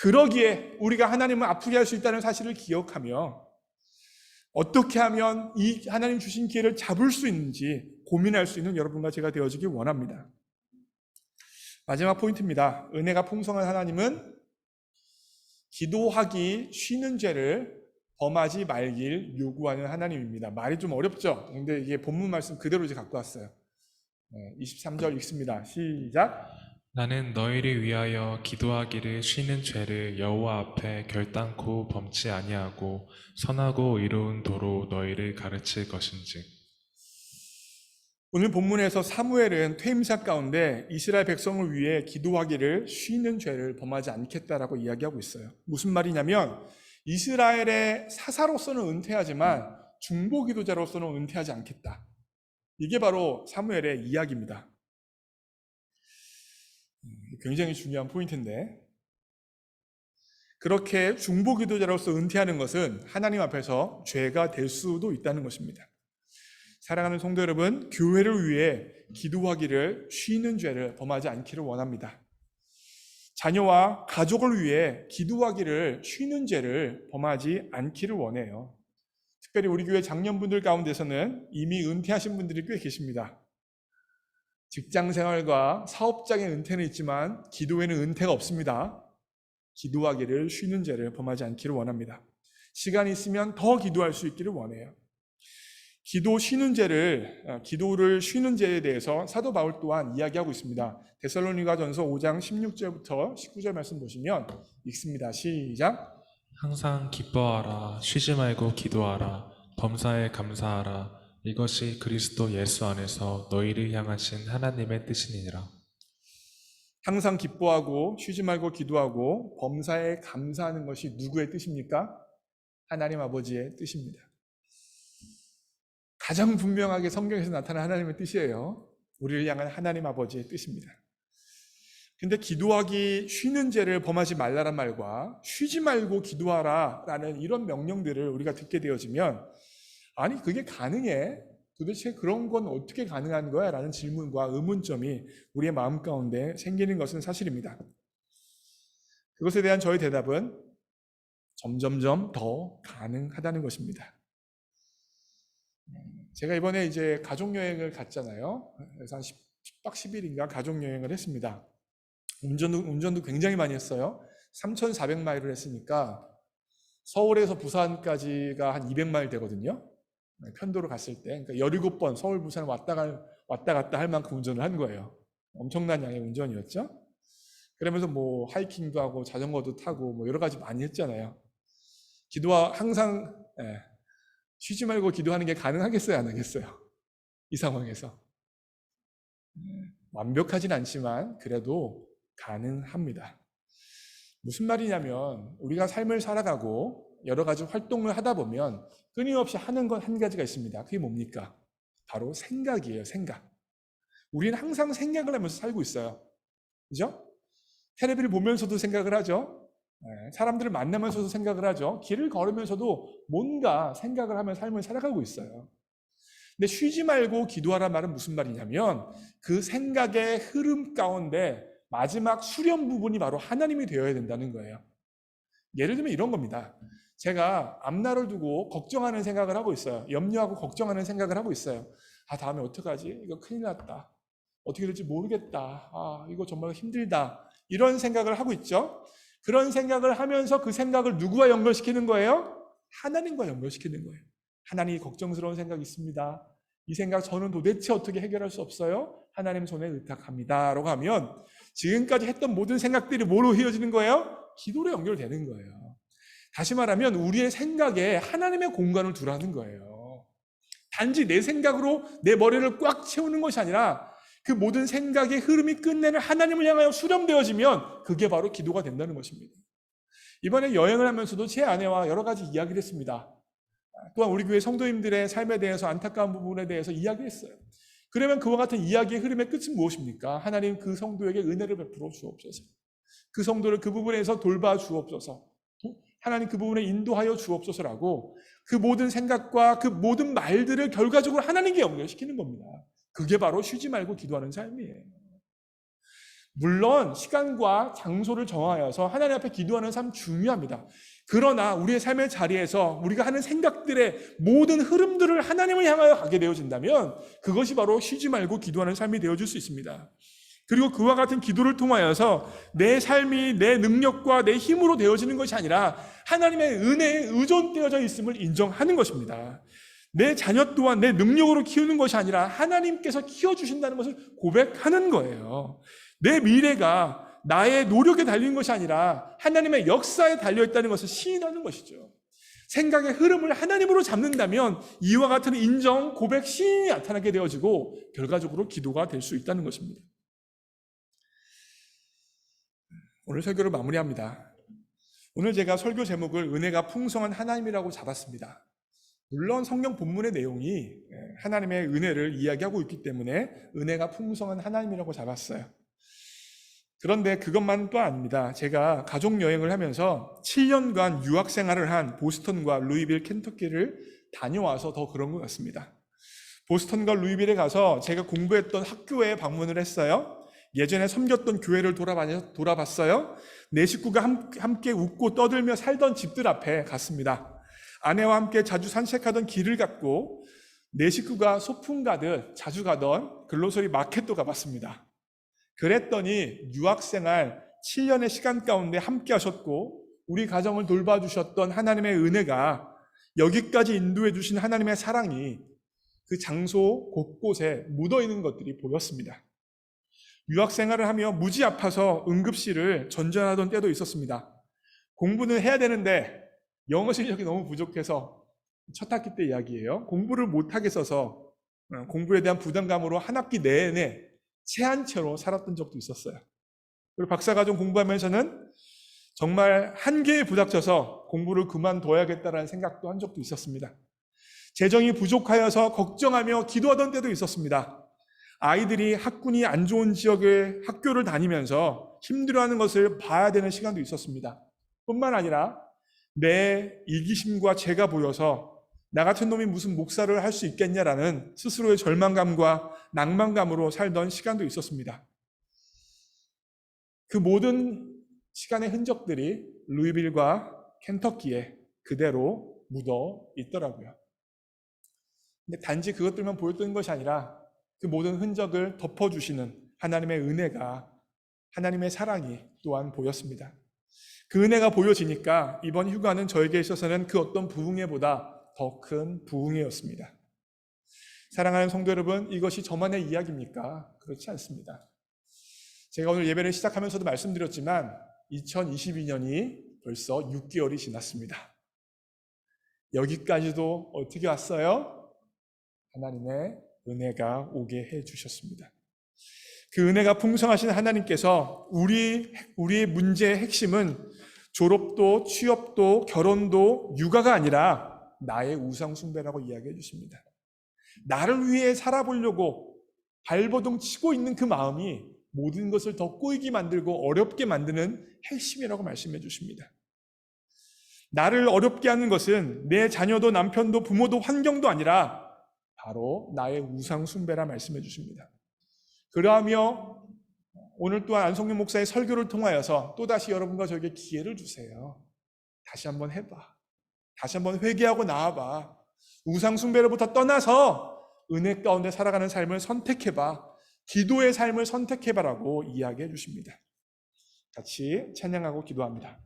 그러기에 우리가 하나님을 아프게 할 수 있다는 사실을 기억하며 어떻게 하면 이 하나님 주신 기회를 잡을 수 있는지 고민할 수 있는 여러분과 제가 되어지길 원합니다. 마지막 포인트입니다. 은혜가 풍성한 하나님은 기도하기 쉬는 죄를 범하지 말길 요구하는 하나님입니다. 말이 좀 어렵죠? 근데 이게 본문 말씀 그대로 이제 갖고 왔어요. 23절 읽습니다. 시작. 나는 너희를 위하여 기도하기를 쉬는 죄를 여호와 앞에 결단코 범치 아니하고 선하고 의로운 도로 너희를 가르칠 것인즉. 오늘 본문에서 사무엘은 퇴임사 가운데 이스라엘 백성을 위해 기도하기를 쉬는 죄를 범하지 않겠다라고 이야기하고 있어요. 무슨 말이냐면 이스라엘의 사사로서는 은퇴하지만 중보 기도자로서는 은퇴하지 않겠다. 이게 바로 사무엘의 이야기입니다. 굉장히 중요한 포인트인데, 그렇게 중보 기도자로서 은퇴하는 것은 하나님 앞에서 죄가 될 수도 있다는 것입니다. 사랑하는 성도 여러분, 교회를 위해 기도하기를 쉬는 죄를 범하지 않기를 원합니다. 자녀와 가족을 위해 기도하기를 쉬는 죄를 범하지 않기를 원해요. 특별히 우리 교회 장년분들 가운데서는 이미 은퇴하신 분들이 꽤 계십니다. 직장생활과 사업장의 은퇴는 있지만 기도에는 은퇴가 없습니다. 기도하기를 쉬는 죄를 범하지 않기를 원합니다. 시간이 있으면 더 기도할 수 있기를 원해요. 기도를 쉬는 죄에 대해서 사도 바울 또한 이야기하고 있습니다. 데살로니가전서 5장 16절부터 19절 말씀 보시면 읽습니다. 시작. 항상 기뻐하라, 쉬지 말고 기도하라, 범사에 감사하라. 이것이 그리스도 예수 안에서 너희를 향하신 하나님의 뜻이니라. 항상 기뻐하고 쉬지 말고 기도하고 범사에 감사하는 것이 누구의 뜻입니까? 하나님 아버지의 뜻입니다. 가장 분명하게 성경에서 나타난 하나님의 뜻이에요. 우리를 향한 하나님 아버지의 뜻입니다. 근데 기도하기 쉬는 죄를 범하지 말라란 말과 쉬지 말고 기도하라 라는 이런 명령들을 우리가 듣게 되어지면, 아니 그게 가능해? 도대체 그런 건 어떻게 가능한 거야? 라는 질문과 의문점이 우리의 마음 가운데 생기는 것은 사실입니다. 그것에 대한 저의 대답은 점점점 더 가능하다는 것입니다. 제가 이번에 이제 가족여행을 갔잖아요. 그래서 한 10박 10일인가 가족여행을 했습니다. 운전도 굉장히 많이 했어요. 3,400마일을 했으니까 서울에서 부산까지가 한 200마일 되거든요. 편도로 갔을 때. 그러니까 17번 서울, 부산 왔다 갔다 할 만큼 운전을 한 거예요. 엄청난 양의 운전이었죠. 그러면서 뭐 하이킹도 하고 자전거도 타고 뭐 여러 가지 많이 했잖아요. 항상 쉬지 말고 기도하는 게 가능하겠어요, 안 하겠어요? 이 상황에서. 완벽하진 않지만 그래도 가능합니다. 무슨 말이냐면 우리가 삶을 살아가고 여러 가지 활동을 하다 보면 끊임없이 하는 건 한 가지가 있습니다. 그게 뭡니까? 바로 생각이에요, 생각. 우리는 항상 생각을 하면서 살고 있어요. 그죠? 텔레비를 보면서도 생각을 하죠. 사람들을 만나면서도 생각을 하죠. 길을 걸으면서도 뭔가 생각을 하며 삶을 살아가고 있어요. 근데 쉬지 말고 기도하란 말은 무슨 말이냐면 그 생각의 흐름 가운데 마지막 수렴 부분이 바로 하나님이 되어야 된다는 거예요. 예를 들면 이런 겁니다. 제가 앞날을 두고 걱정하는 생각을 하고 있어요. 염려하고 걱정하는 생각을 하고 있어요. 다음에 어떡하지? 이거 큰일 났다. 어떻게 될지 모르겠다. 이거 정말 힘들다. 이런 생각을 하고 있죠. 그런 생각을 하면서 그 생각을 누구와 연결시키는 거예요? 하나님과 연결시키는 거예요. 하나님, 걱정스러운 생각이 있습니다. 이 생각 저는 도대체 어떻게 해결할 수 없어요? 하나님 손에 의탁합니다. 라고 하면 지금까지 했던 모든 생각들이 뭐로 이어지는 거예요? 기도로 연결되는 거예요. 다시 말하면 우리의 생각에 하나님의 공간을 두라는 거예요. 단지 내 생각으로 내 머리를 꽉 채우는 것이 아니라 그 모든 생각의 흐름이 끝내는 하나님을 향하여 수렴되어지면 그게 바로 기도가 된다는 것입니다. 이번에 여행을 하면서도 제 아내와 여러 가지 이야기를 했습니다. 또한 우리 교회 성도님들의 삶에 대해서 안타까운 부분에 대해서 이야기했어요. 그러면 그와 같은 이야기의 흐름의 끝은 무엇입니까? 하나님 그 성도에게 은혜를 베풀어 주옵소서. 그 성도를 그 부분에서 돌봐 주옵소서. 하나님 그 부분에 인도하여 주옵소서라고 그 모든 생각과 그 모든 말들을 결과적으로 하나님께 연결시키는 겁니다. 그게 바로 쉬지 말고 기도하는 삶이에요. 물론 시간과 장소를 정하여서 하나님 앞에 기도하는 삶 중요합니다. 그러나 우리의 삶의 자리에서 우리가 하는 생각들의 모든 흐름들을 하나님을 향하여 가게 되어진다면 그것이 바로 쉬지 말고 기도하는 삶이 되어질 수 있습니다. 그리고 그와 같은 기도를 통하여서 내 삶이 내 능력과 내 힘으로 되어지는 것이 아니라 하나님의 은혜에 의존되어져 있음을 인정하는 것입니다. 내 자녀 또한 내 능력으로 키우는 것이 아니라 하나님께서 키워주신다는 것을 고백하는 거예요. 내 미래가 나의 노력에 달린 것이 아니라 하나님의 역사에 달려있다는 것을 시인하는 것이죠. 생각의 흐름을 하나님으로 잡는다면 이와 같은 인정, 고백, 시인이 나타나게 되어지고 결과적으로 기도가 될 수 있다는 것입니다. 오늘 설교를 마무리합니다. 오늘 제가 설교 제목을 은혜가 풍성한 하나님이라고 잡았습니다. 물론 성경 본문의 내용이 하나님의 은혜를 이야기하고 있기 때문에 은혜가 풍성한 하나님이라고 잡았어요. 그런데 그것만 또 아닙니다. 제가 가족여행을 하면서 7년간 유학생활을 한 보스턴과 루이빌, 켄터키를 다녀와서 더 그런 것 같습니다. 보스턴과 루이빌에 가서 제가 공부했던 학교에 방문을 했어요. 예전에 섬겼던 교회를 돌아봤어요. 내 식구가 함께 웃고 떠들며 살던 집들 앞에 갔습니다. 아내와 함께 자주 산책하던 길을 갔고 내 식구가 소풍 가듯 자주 가던 글로서리 마켓도 가봤습니다. 그랬더니 유학생활 7년의 시간 가운데 함께 하셨고 우리 가정을 돌봐주셨던 하나님의 은혜가 여기까지 인도해 주신 하나님의 사랑이 그 장소 곳곳에 묻어있는 것들이 보였습니다. 유학생활을 하며 무지 아파서 응급실을 전전하던 때도 있었습니다. 공부는 해야 되는데 영어 실력이 너무 부족해서 첫 학기 때 이야기예요. 공부를 못하겠어서 공부에 대한 부담감으로 한 학기 내내 체한 채로 살았던 적도 있었어요. 그리고 박사과정 공부하면서는 정말 한계에 부닥쳐서 공부를 그만둬야겠다라는 생각도 한 적도 있었습니다. 재정이 부족하여서 걱정하며 기도하던 때도 있었습니다. 아이들이 학군이 안 좋은 지역의 학교를 다니면서 힘들어하는 것을 봐야 되는 시간도 있었습니다. 뿐만 아니라 내 이기심과 죄가 보여서 나 같은 놈이 무슨 목사를 할 수 있겠냐라는 스스로의 절망감과 낭만감으로 살던 시간도 있었습니다. 그 모든 시간의 흔적들이 루이빌과 켄터키에 그대로 묻어 있더라고요. 근데 단지 그것들만 보였던 것이 아니라 그 모든 흔적을 덮어주시는 하나님의 은혜가, 하나님의 사랑이 또한 보였습니다. 그 은혜가 보여지니까 이번 휴가는 저에게 있어서는 그 어떤 부흥회보다 더 큰 부흥회였습니다. 사랑하는 성도 여러분, 이것이 저만의 이야기입니까? 그렇지 않습니다. 제가 오늘 예배를 시작하면서도 말씀드렸지만 2022년이 벌써 6개월이 지났습니다. 여기까지도 어떻게 왔어요? 하나님의 은혜가 오게 해주셨습니다. 그 은혜가 풍성하신 하나님께서 우리의 문제의 핵심은 졸업도, 취업도, 결혼도, 육아가 아니라 나의 우상 숭배라고 이야기해 주십니다. 나를 위해 살아보려고 발버둥 치고 있는 그 마음이 모든 것을 더 꼬이게 만들고 어렵게 만드는 핵심이라고 말씀해 주십니다. 나를 어렵게 하는 것은 내 자녀도 남편도 부모도 환경도 아니라 바로 나의 우상 숭배라 말씀해 주십니다. 그러하며 오늘 또한 안성윤 목사의 설교를 통하여서 또다시 여러분과 저에게 기회를 주세요. 다시 한번 해봐. 다시 한번 회개하고 나와봐. 우상 숭배로부터 떠나서 은혜 가운데 살아가는 삶을 선택해봐. 기도의 삶을 선택해봐라고 이야기해 주십니다. 같이 찬양하고 기도합니다.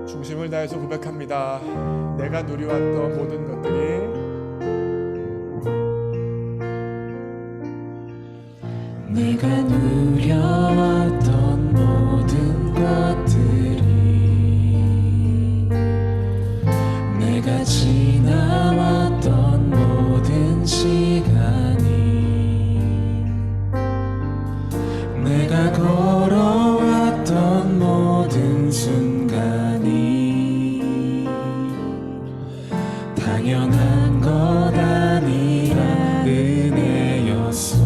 중심을 다해서 고백합니다. 내가 누려왔던 모든 것들이 내가 누려왔던 모든 것들이 내가 지나왔던 모든 시간이 내가 걸어왔던 모든 순간이 당연한 것 아니라 은혜였소.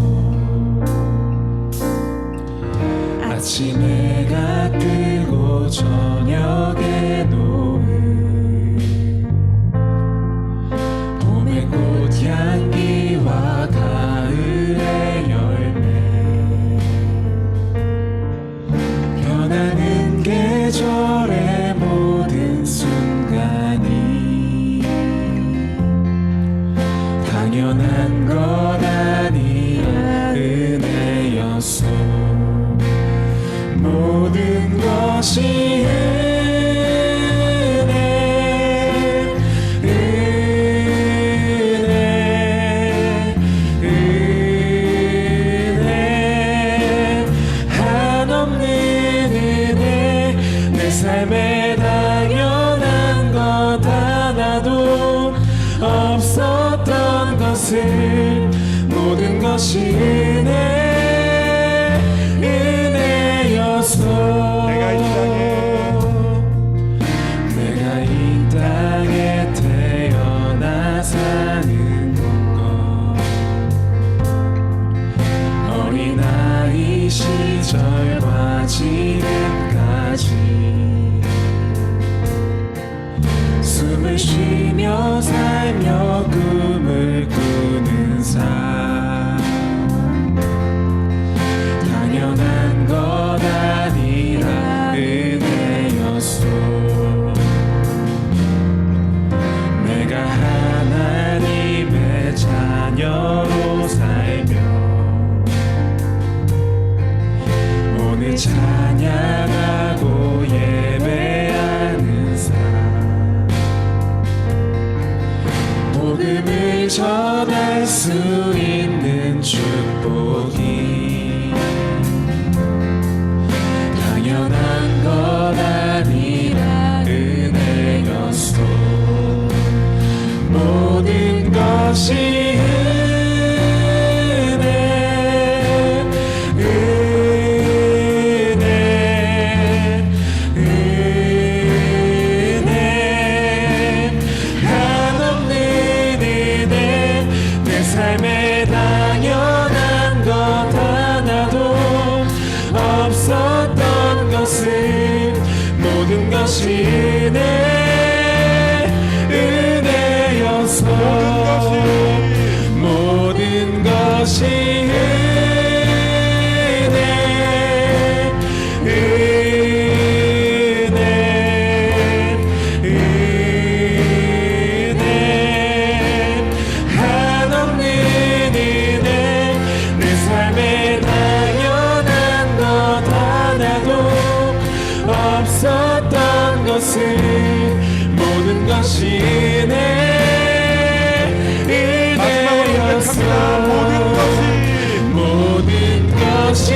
아침 해가 뜨고 저녁에 놓은 봄의 꽃향기와 가을의 열매 변하는 계절의 모든 순간이 당연한 것 아니라 은혜였소. 모든 것이 은혜, 은혜, 은혜, 한없는 은혜. 내 삶에 당연한 것 하나도 없었던 것을 모든 것이 은혜. 내가 이 땅에 태어나 사는 것 어린아이 시절과 지금까지 숨을 쉬며 살며 꿈을 꾸는 삶 당연한 것 아니라 은혜였소. 내가 하나님의 자녀로 살며 오늘 찬양하고 예배하는 삶 복음을 전할 수 있는 축복이 당연한 것 아니라 은혜였소. 모든 것이 은혜, 은혜, 은혜, 한없는 은혜. 내 삶에 당연한 것 하나도 없었던 것을 모든 것이 은혜, 은혜였소. 모든 것이 은혜, 은혜, 은혜, 한없는 은혜. 내 삶에 당연한 것 하나도 없어. 것을 모든 것이 내 마지막으로 고백합니다. 모든 것이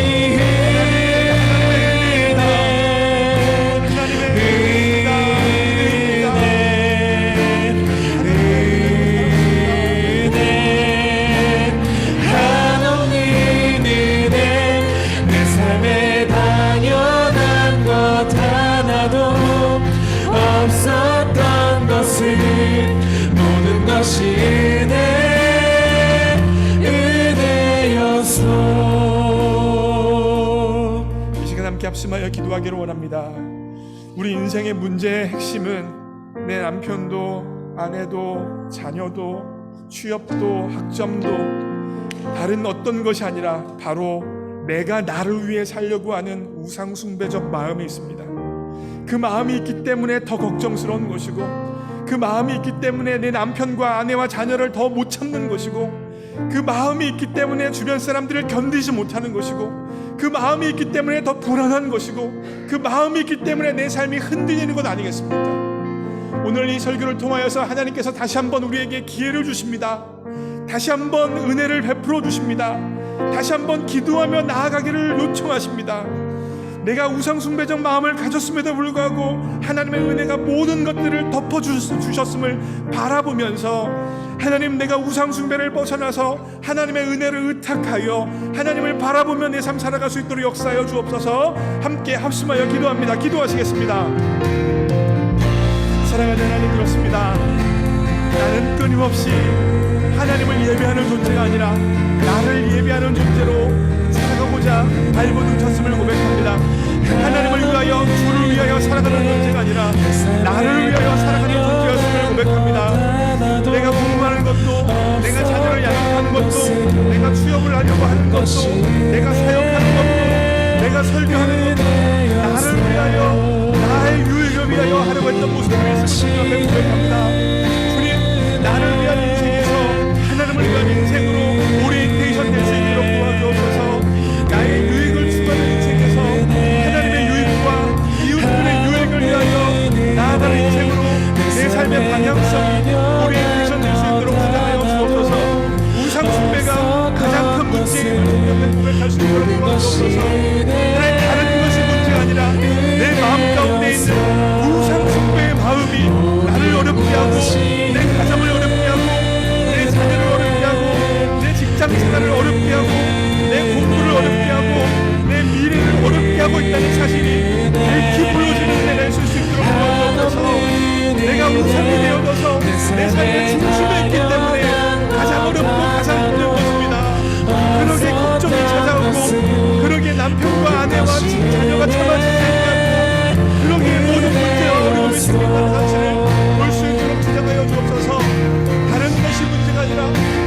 없었던 것을 모든 것이 은혜였어. 이 시간 함께 합심하여 기도하기를 원합니다. 우리 인생의 문제의 핵심은 내 남편도 아내도 자녀도 취업도 학점도 다른 어떤 것이 아니라 바로 내가 나를 위해 살려고 하는 우상숭배적 마음이 있습니다. 그 마음이 있기 때문에 더 걱정스러운 것이고, 그 마음이 있기 때문에 내 남편과 아내와 자녀를 더 못 참는 것이고, 그 마음이 있기 때문에 주변 사람들을 견디지 못하는 것이고, 그 마음이 있기 때문에 더 불안한 것이고, 그 마음이 있기 때문에 내 삶이 흔들리는 것 아니겠습니까? 오늘 이 설교를 통하여서 하나님께서 다시 한번 우리에게 기회를 주십니다. 다시 한번 은혜를 베풀어 주십니다. 다시 한번 기도하며 나아가기를 요청하십니다. 내가 우상숭배적 마음을 가졌음에도 불구하고 하나님의 은혜가 모든 것들을 덮어주셨음을 바라보면서, 하나님, 내가 우상숭배를 벗어나서 하나님의 은혜를 의탁하여 하나님을 바라보며 내 삶 살아갈 수 있도록 역사하여 주옵소서. 함께 합심하여 기도합니다. 기도하시겠습니다. 사랑하는 하나님, 그렇습니다. 나는 끊임없이 하나님을 예배하는 존재가 아니라 나를 예배하는 존재로 살아가고자 발버둥 쳤음을 고백합니다. 하나님을 위하여, 주를 위하여 살아가는 존재가 아니라 나를 위하여 살아가는 존재였음을 고백합니다. 내가 공부하는 것도, 내가 자녀를 양육하는 것도, 내가 취업을 하려고 하는 것도, 내가 사역하는 것도, 내가 설교하는 것도 나를 위하여, 나의 유익을 위하여 하려고 했던 모습을 있음을 고백합니다. 주님, 나를 위한 인생에서 하나님을 위한 인생으로 오리엔테이션 될 수 있도록 도와주옵소서. 나의 유익을 추구하는 인생에서 하나님의 유익과 이웃들의 유익을 위하여 나아가는 인생으로 내 삶의 방향성이 오리엔테이션 될 수 있도록 부탁하여 주옵소서. 우상숭배가 가장 큰 문제임을 고백할 수 있도록 도와주옵소서. 하나님, 다른 것이 문제가 아니라 내 마음 가운데 있는 우상숭배의 마음이 나를 어렵게 하고, 내 가정을 어렵게 하고, 내 자녀를 어렵게 하고, 내 직장 생활을 어렵게 하고, 내 공부를 어렵게 하고, 내 미래를 어렵게 하고 있다는 사실이 밝히 보여지는 은혜가 있을 수 있도록 도와주옵소서. 내가 우상이 되어져서 내 삶의 중심에 있기 때문에 가장 어렵고 가장 힘든 것입니다. 그러게 걱정이 찾아오고, 그러게 남편과 아내와 자녀가 참아지지 않고, 그러게 모든 문제와 어려움이 생긴다는 사실을 볼 수 있도록 지적하여 주옵소서. 다른 것이 문제가 아니라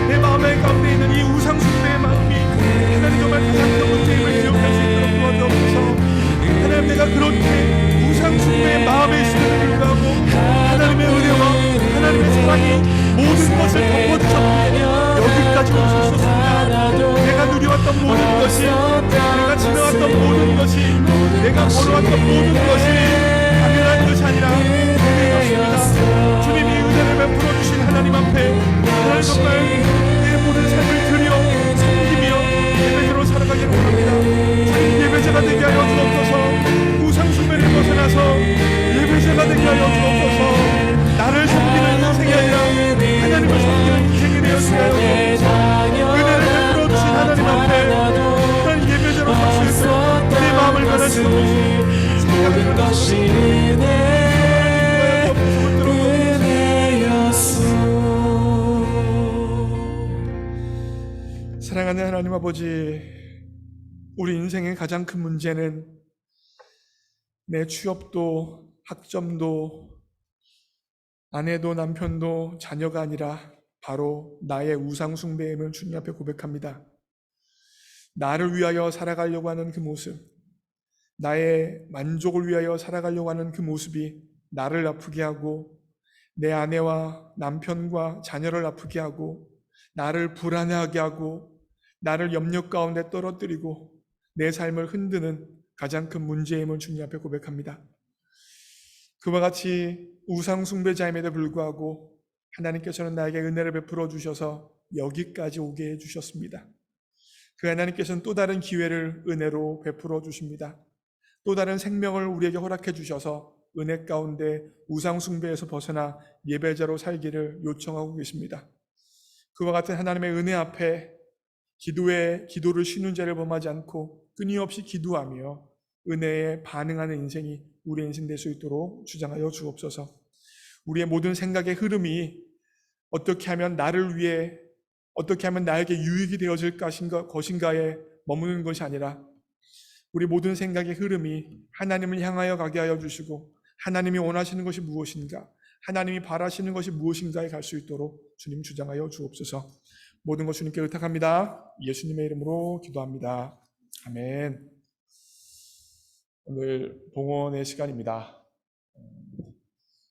내 마음의 가운데 있는 이 우상숭배의 마음이 하나님 정말 가장 큰 문제임을 기억할 수 있도록 도와주옵소서. 하나님, 내가 그렇게 우상숭배의 마음에 있음에도 불구하고 하나님의 은혜와 하나님의 사랑이 모든 것을 덮어주셨기에 여기까지 올 수 있었습니다. 내가 누려왔던 모든 것이, 내가 지나왔던 모든 것이, 내가 걸어왔던 모든 것이 당연한 것이 아니라 은혜였습니다. 주님, 이 은혜를 베풀어 주신 하나님 앞에 오늘 정말 내 모든 삶을 드려 섬기며 예배자로 살아가기를 원합니다. 주님, 예배자가 되게 하여 주옵소서. 우상숭배를 벗어나서 예배자가 되게 하여 주옵소서. 나를 섬기는 인생이 아니라 하나님을 섬기는 인생이 되었으게 하여 주옵소서. 은혜를 베풀어 주신 하나님 앞에 그런 예배자로 설 수 있도록 내 마음을 변화시켜주시고 모든 것이 은혜였어. 사랑하는 하나님 아버지, 우리 인생의 가장 큰 문제는 내 취업도 학점도 아내도 남편도 자녀가 아니라 바로 나의 우상숭배임을 주님 앞에 고백합니다. 나를 위하여 살아가려고 하는 그 모습, 나의 만족을 위하여 살아가려고 하는 그 모습이 나를 아프게 하고, 내 아내와 남편과 자녀를 아프게 하고, 나를 불안해하게 하고, 나를 염려 가운데 떨어뜨리고 내 삶을 흔드는 가장 큰 문제임을 주님 앞에 고백합니다. 그와 같이 우상 숭배자임에도 불구하고 하나님께서는 나에게 은혜를 베풀어 주셔서 여기까지 오게 해주셨습니다. 그 하나님께서는 또 다른 기회를 은혜로 베풀어 주십니다. 또 다른 생명을 우리에게 허락해 주셔서 은혜 가운데 우상 숭배에서 벗어나 예배자로 살기를 요청하고 계십니다. 그와 같은 하나님의 은혜 앞에 기도를 쉬는 자를 범하지 않고 끊임없이 기도하며 은혜에 반응하는 인생이 우리의 인생 될 수 있도록 주장하여 주옵소서. 우리의 모든 생각의 흐름이 어떻게 하면 나를 위해, 어떻게 하면 나에게 유익이 되어질 것인가에 머무는 것이 아니라 우리 모든 생각의 흐름이 하나님을 향하여 가게 하여 주시고 하나님이 원하시는 것이 무엇인가, 하나님이 바라시는 것이 무엇인가에 갈 수 있도록 주님 주장하여 주옵소서. 모든 것 주님께 의탁합니다. 예수님의 이름으로 기도합니다. 아멘. 오늘 봉헌의 시간입니다.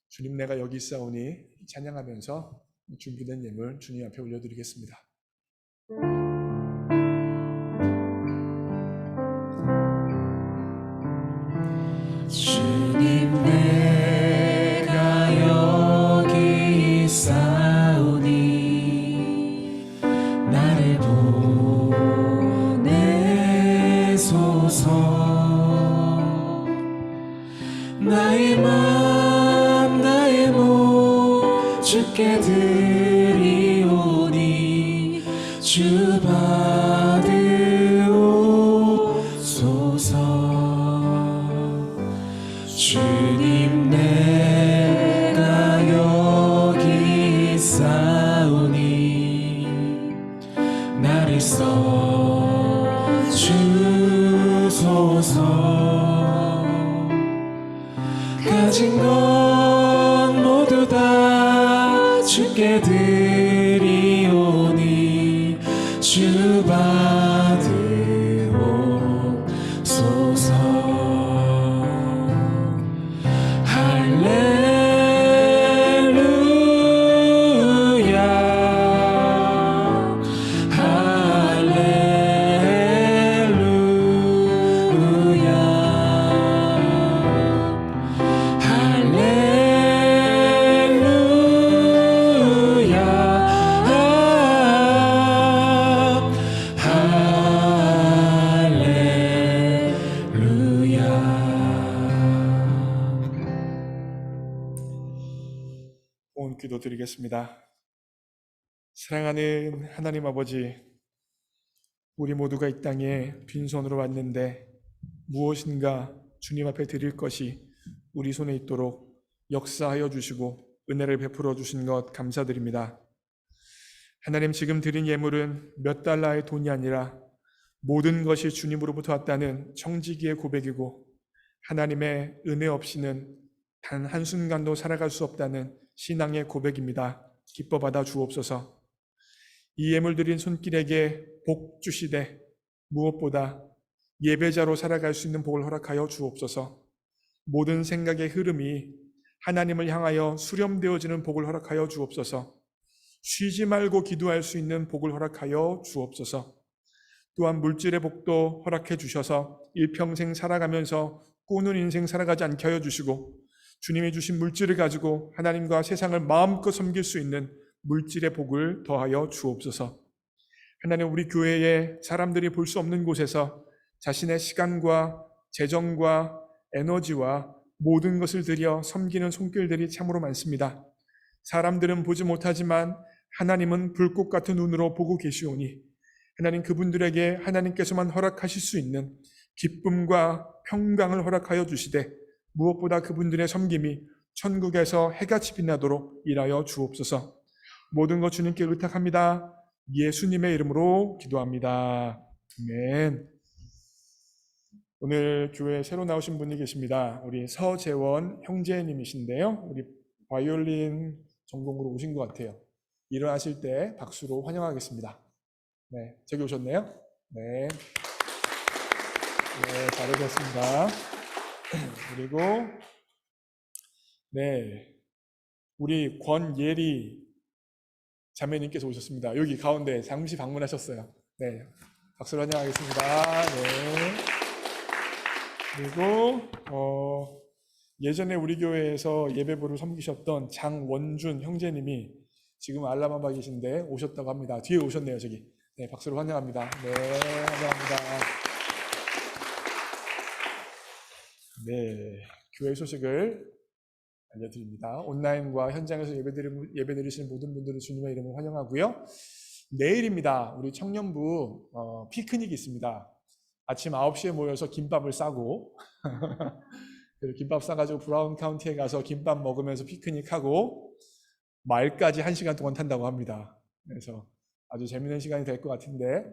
주님 내가 여기 있사오니 찬양하면서 준비된 예물 주님 앞에 올려드리겠습니다. 주님 내가 여기 있사오니 나를 보내소서. 나의 맘 나의 몸 주께 드리오니 주 받으옵소서. 주님 내가 여기 있사오니 나를 써주소서. 가진 것 모두 다 주께 드리오니 주 받으옵소서. 기도드리겠습니다. 사랑하는 하나님 아버지, 우리 모두가 이 땅에 빈손으로 왔는데 무엇인가 주님 앞에 드릴 것이 우리 손에 있도록 역사하여 주시고 은혜를 베풀어 주신 것 감사드립니다. 하나님, 지금 드린 예물은 몇 달러의 돈이 아니라 모든 것이 주님으로부터 왔다는 청지기의 고백이고 하나님의 은혜 없이는 단 한순간도 살아갈 수 없다는 신앙의 고백입니다. 기뻐 받아 주옵소서. 이 예물 드린 손길에게 복 주시되 무엇보다 예배자로 살아갈 수 있는 복을 허락하여 주옵소서. 모든 생각의 흐름이 하나님을 향하여 수렴되어지는 복을 허락하여 주옵소서. 쉬지 말고 기도할 수 있는 복을 허락하여 주옵소서. 또한 물질의 복도 허락해 주셔서 일평생 살아가면서 꾸는 인생 살아가지 않게 하여 주시고 주님이 주신 물질을 가지고 하나님과 세상을 마음껏 섬길 수 있는 물질의 복을 더하여 주옵소서. 하나님, 우리 교회에 사람들이 볼 수 없는 곳에서 자신의 시간과 재정과 에너지와 모든 것을 들여 섬기는 손길들이 참으로 많습니다. 사람들은 보지 못하지만 하나님은 불꽃 같은 눈으로 보고 계시오니 하나님, 그분들에게 하나님께서만 허락하실 수 있는 기쁨과 평강을 허락하여 주시되 무엇보다 그분들의 섬김이 천국에서 해같이 빛나도록 일하여 주옵소서. 모든 것 주님께 의탁합니다. 예수님의 이름으로 기도합니다. 아멘. 오늘 교회에 새로 나오신 분이 계십니다. 우리 서재원 형제님이신데요. 우리 바이올린 전공으로 오신 것 같아요. 일어나실 때 박수로 환영하겠습니다. 네, 저기 오셨네요. 네, 잘하셨습니다. 그리고 우리 권예리 자매님께서 오셨습니다. 여기 가운데 잠시 방문하셨어요. 네, 박수로 환영하겠습니다. 네. 그리고 예전에 우리 교회에서 예배부를 섬기셨던 장원준 형제님이 지금 알라바마 계신데 오셨다고 합니다. 뒤에 오셨네요, 저기. 네, 박수로 환영합니다. 네, 환영합니다. 네, 교회 소식을 알려드립니다. 온라인과 현장에서 예배드리시는 모든 분들을 주님의 이름으로 환영하고요. 내일입니다. 우리 청년부 피크닉이 있습니다. 아침 9시에 모여서 김밥을 싸고 그리고 김밥 싸가지고 브라운 카운티에 가서 김밥 먹으면서 피크닉하고 말까지 1시간 동안 탄다고 합니다. 그래서 아주 재밌는 시간이 될 것 같은데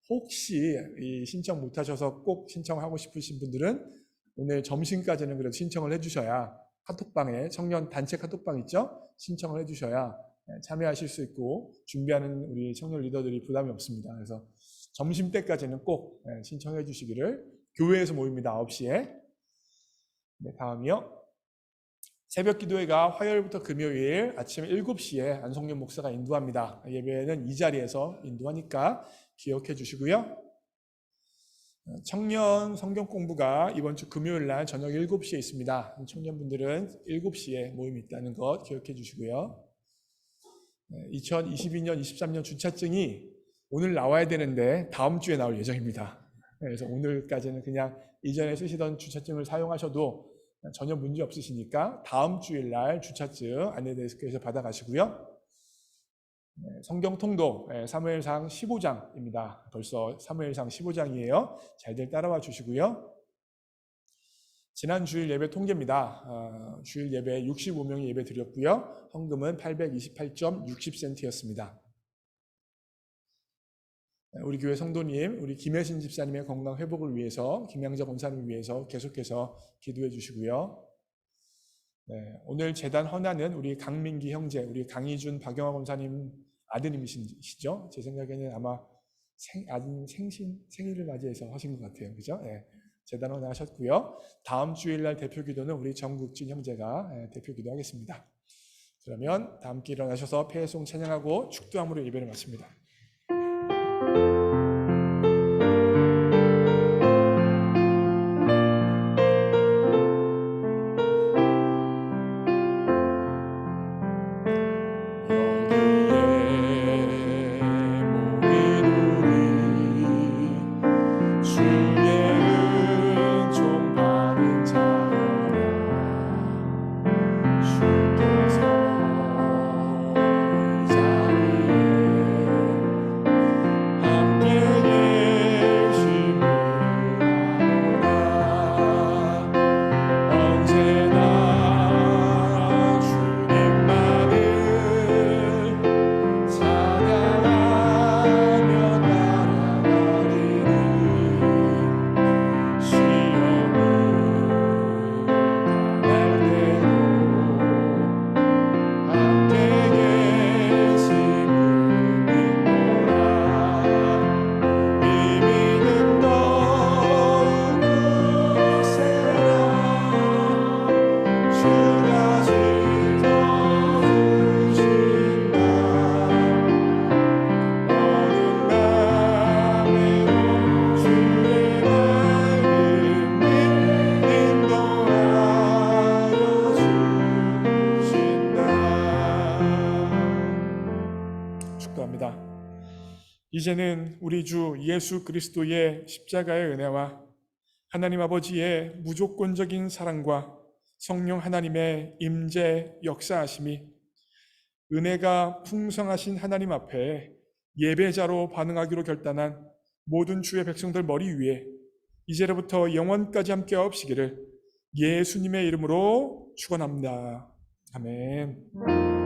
혹시 이 신청 못하셔서 꼭 신청하고 싶으신 분들은 오늘 점심까지는 그래도 신청을 해주셔야 카톡방에 청년 단체 카톡방 있죠? 신청을 해주셔야 참여하실 수 있고 준비하는 우리 청년 리더들이 부담이 없습니다. 그래서 점심 때까지는 꼭 신청해 주시기를. 교회에서 모입니다. 9시에. 네, 다음이요. 새벽 기도회가 화요일부터 금요일 아침 7시에 안성윤 목사가 인도합니다. 예배는 이 자리에서 인도하니까 기억해 주시고요. 청년 성경 공부가 이번 주 금요일 날 저녁 7시에 있습니다. 청년분들은 7시에 모임이 있다는 것 기억해 주시고요. 2022년, 23년 주차증이 오늘 나와야 되는데 다음 주에 나올 예정입니다. 그래서 오늘까지는 그냥 이전에 쓰시던 주차증을 사용하셔도 전혀 문제 없으시니까 다음 주일 날 주차증 안내데스크에서 받아가시고요. 성경 통독 사무엘상 15장입니다. 벌써 사무엘상 15장이에요. 잘들 따라와 주시고요. 지난 주일 예배 통계입니다. 주일 예배 65명이 예배 드렸고요. 헌금은 828.60센트였습니다. 우리 교회 성도님, 우리 김혜신 집사님의 건강 회복을 위해서, 김양자 권사님을 위해서 계속해서 기도해 주시고요. 네, 오늘 제단 헌화는 우리 강민기 형제, 우리 강희준 박영화 권사님 아드님이시죠? 제 생각에는 아마 생일을 맞이해서 하신 것 같아요. 그죠? 네, 제단 헌화 하셨고요. 다음 주일날 대표 기도는 우리 정국진 형제가 대표 기도하겠습니다. 그러면 다 함께 일어나셔서 폐송 찬양하고 축도함으로 예배를 마칩니다. 이제는 우리 주 예수 그리스도의 십자가의 은혜와 하나님 아버지의 무조건적인 사랑과 성령 하나님의 임재 역사하심이 은혜가 풍성하신 하나님 앞에 예배자로 반응하기로 결단한 모든 주의 백성들 머리 위에 이제로부터 영원까지 함께 하옵시기를 예수님의 이름으로 축원합니다. 아멘.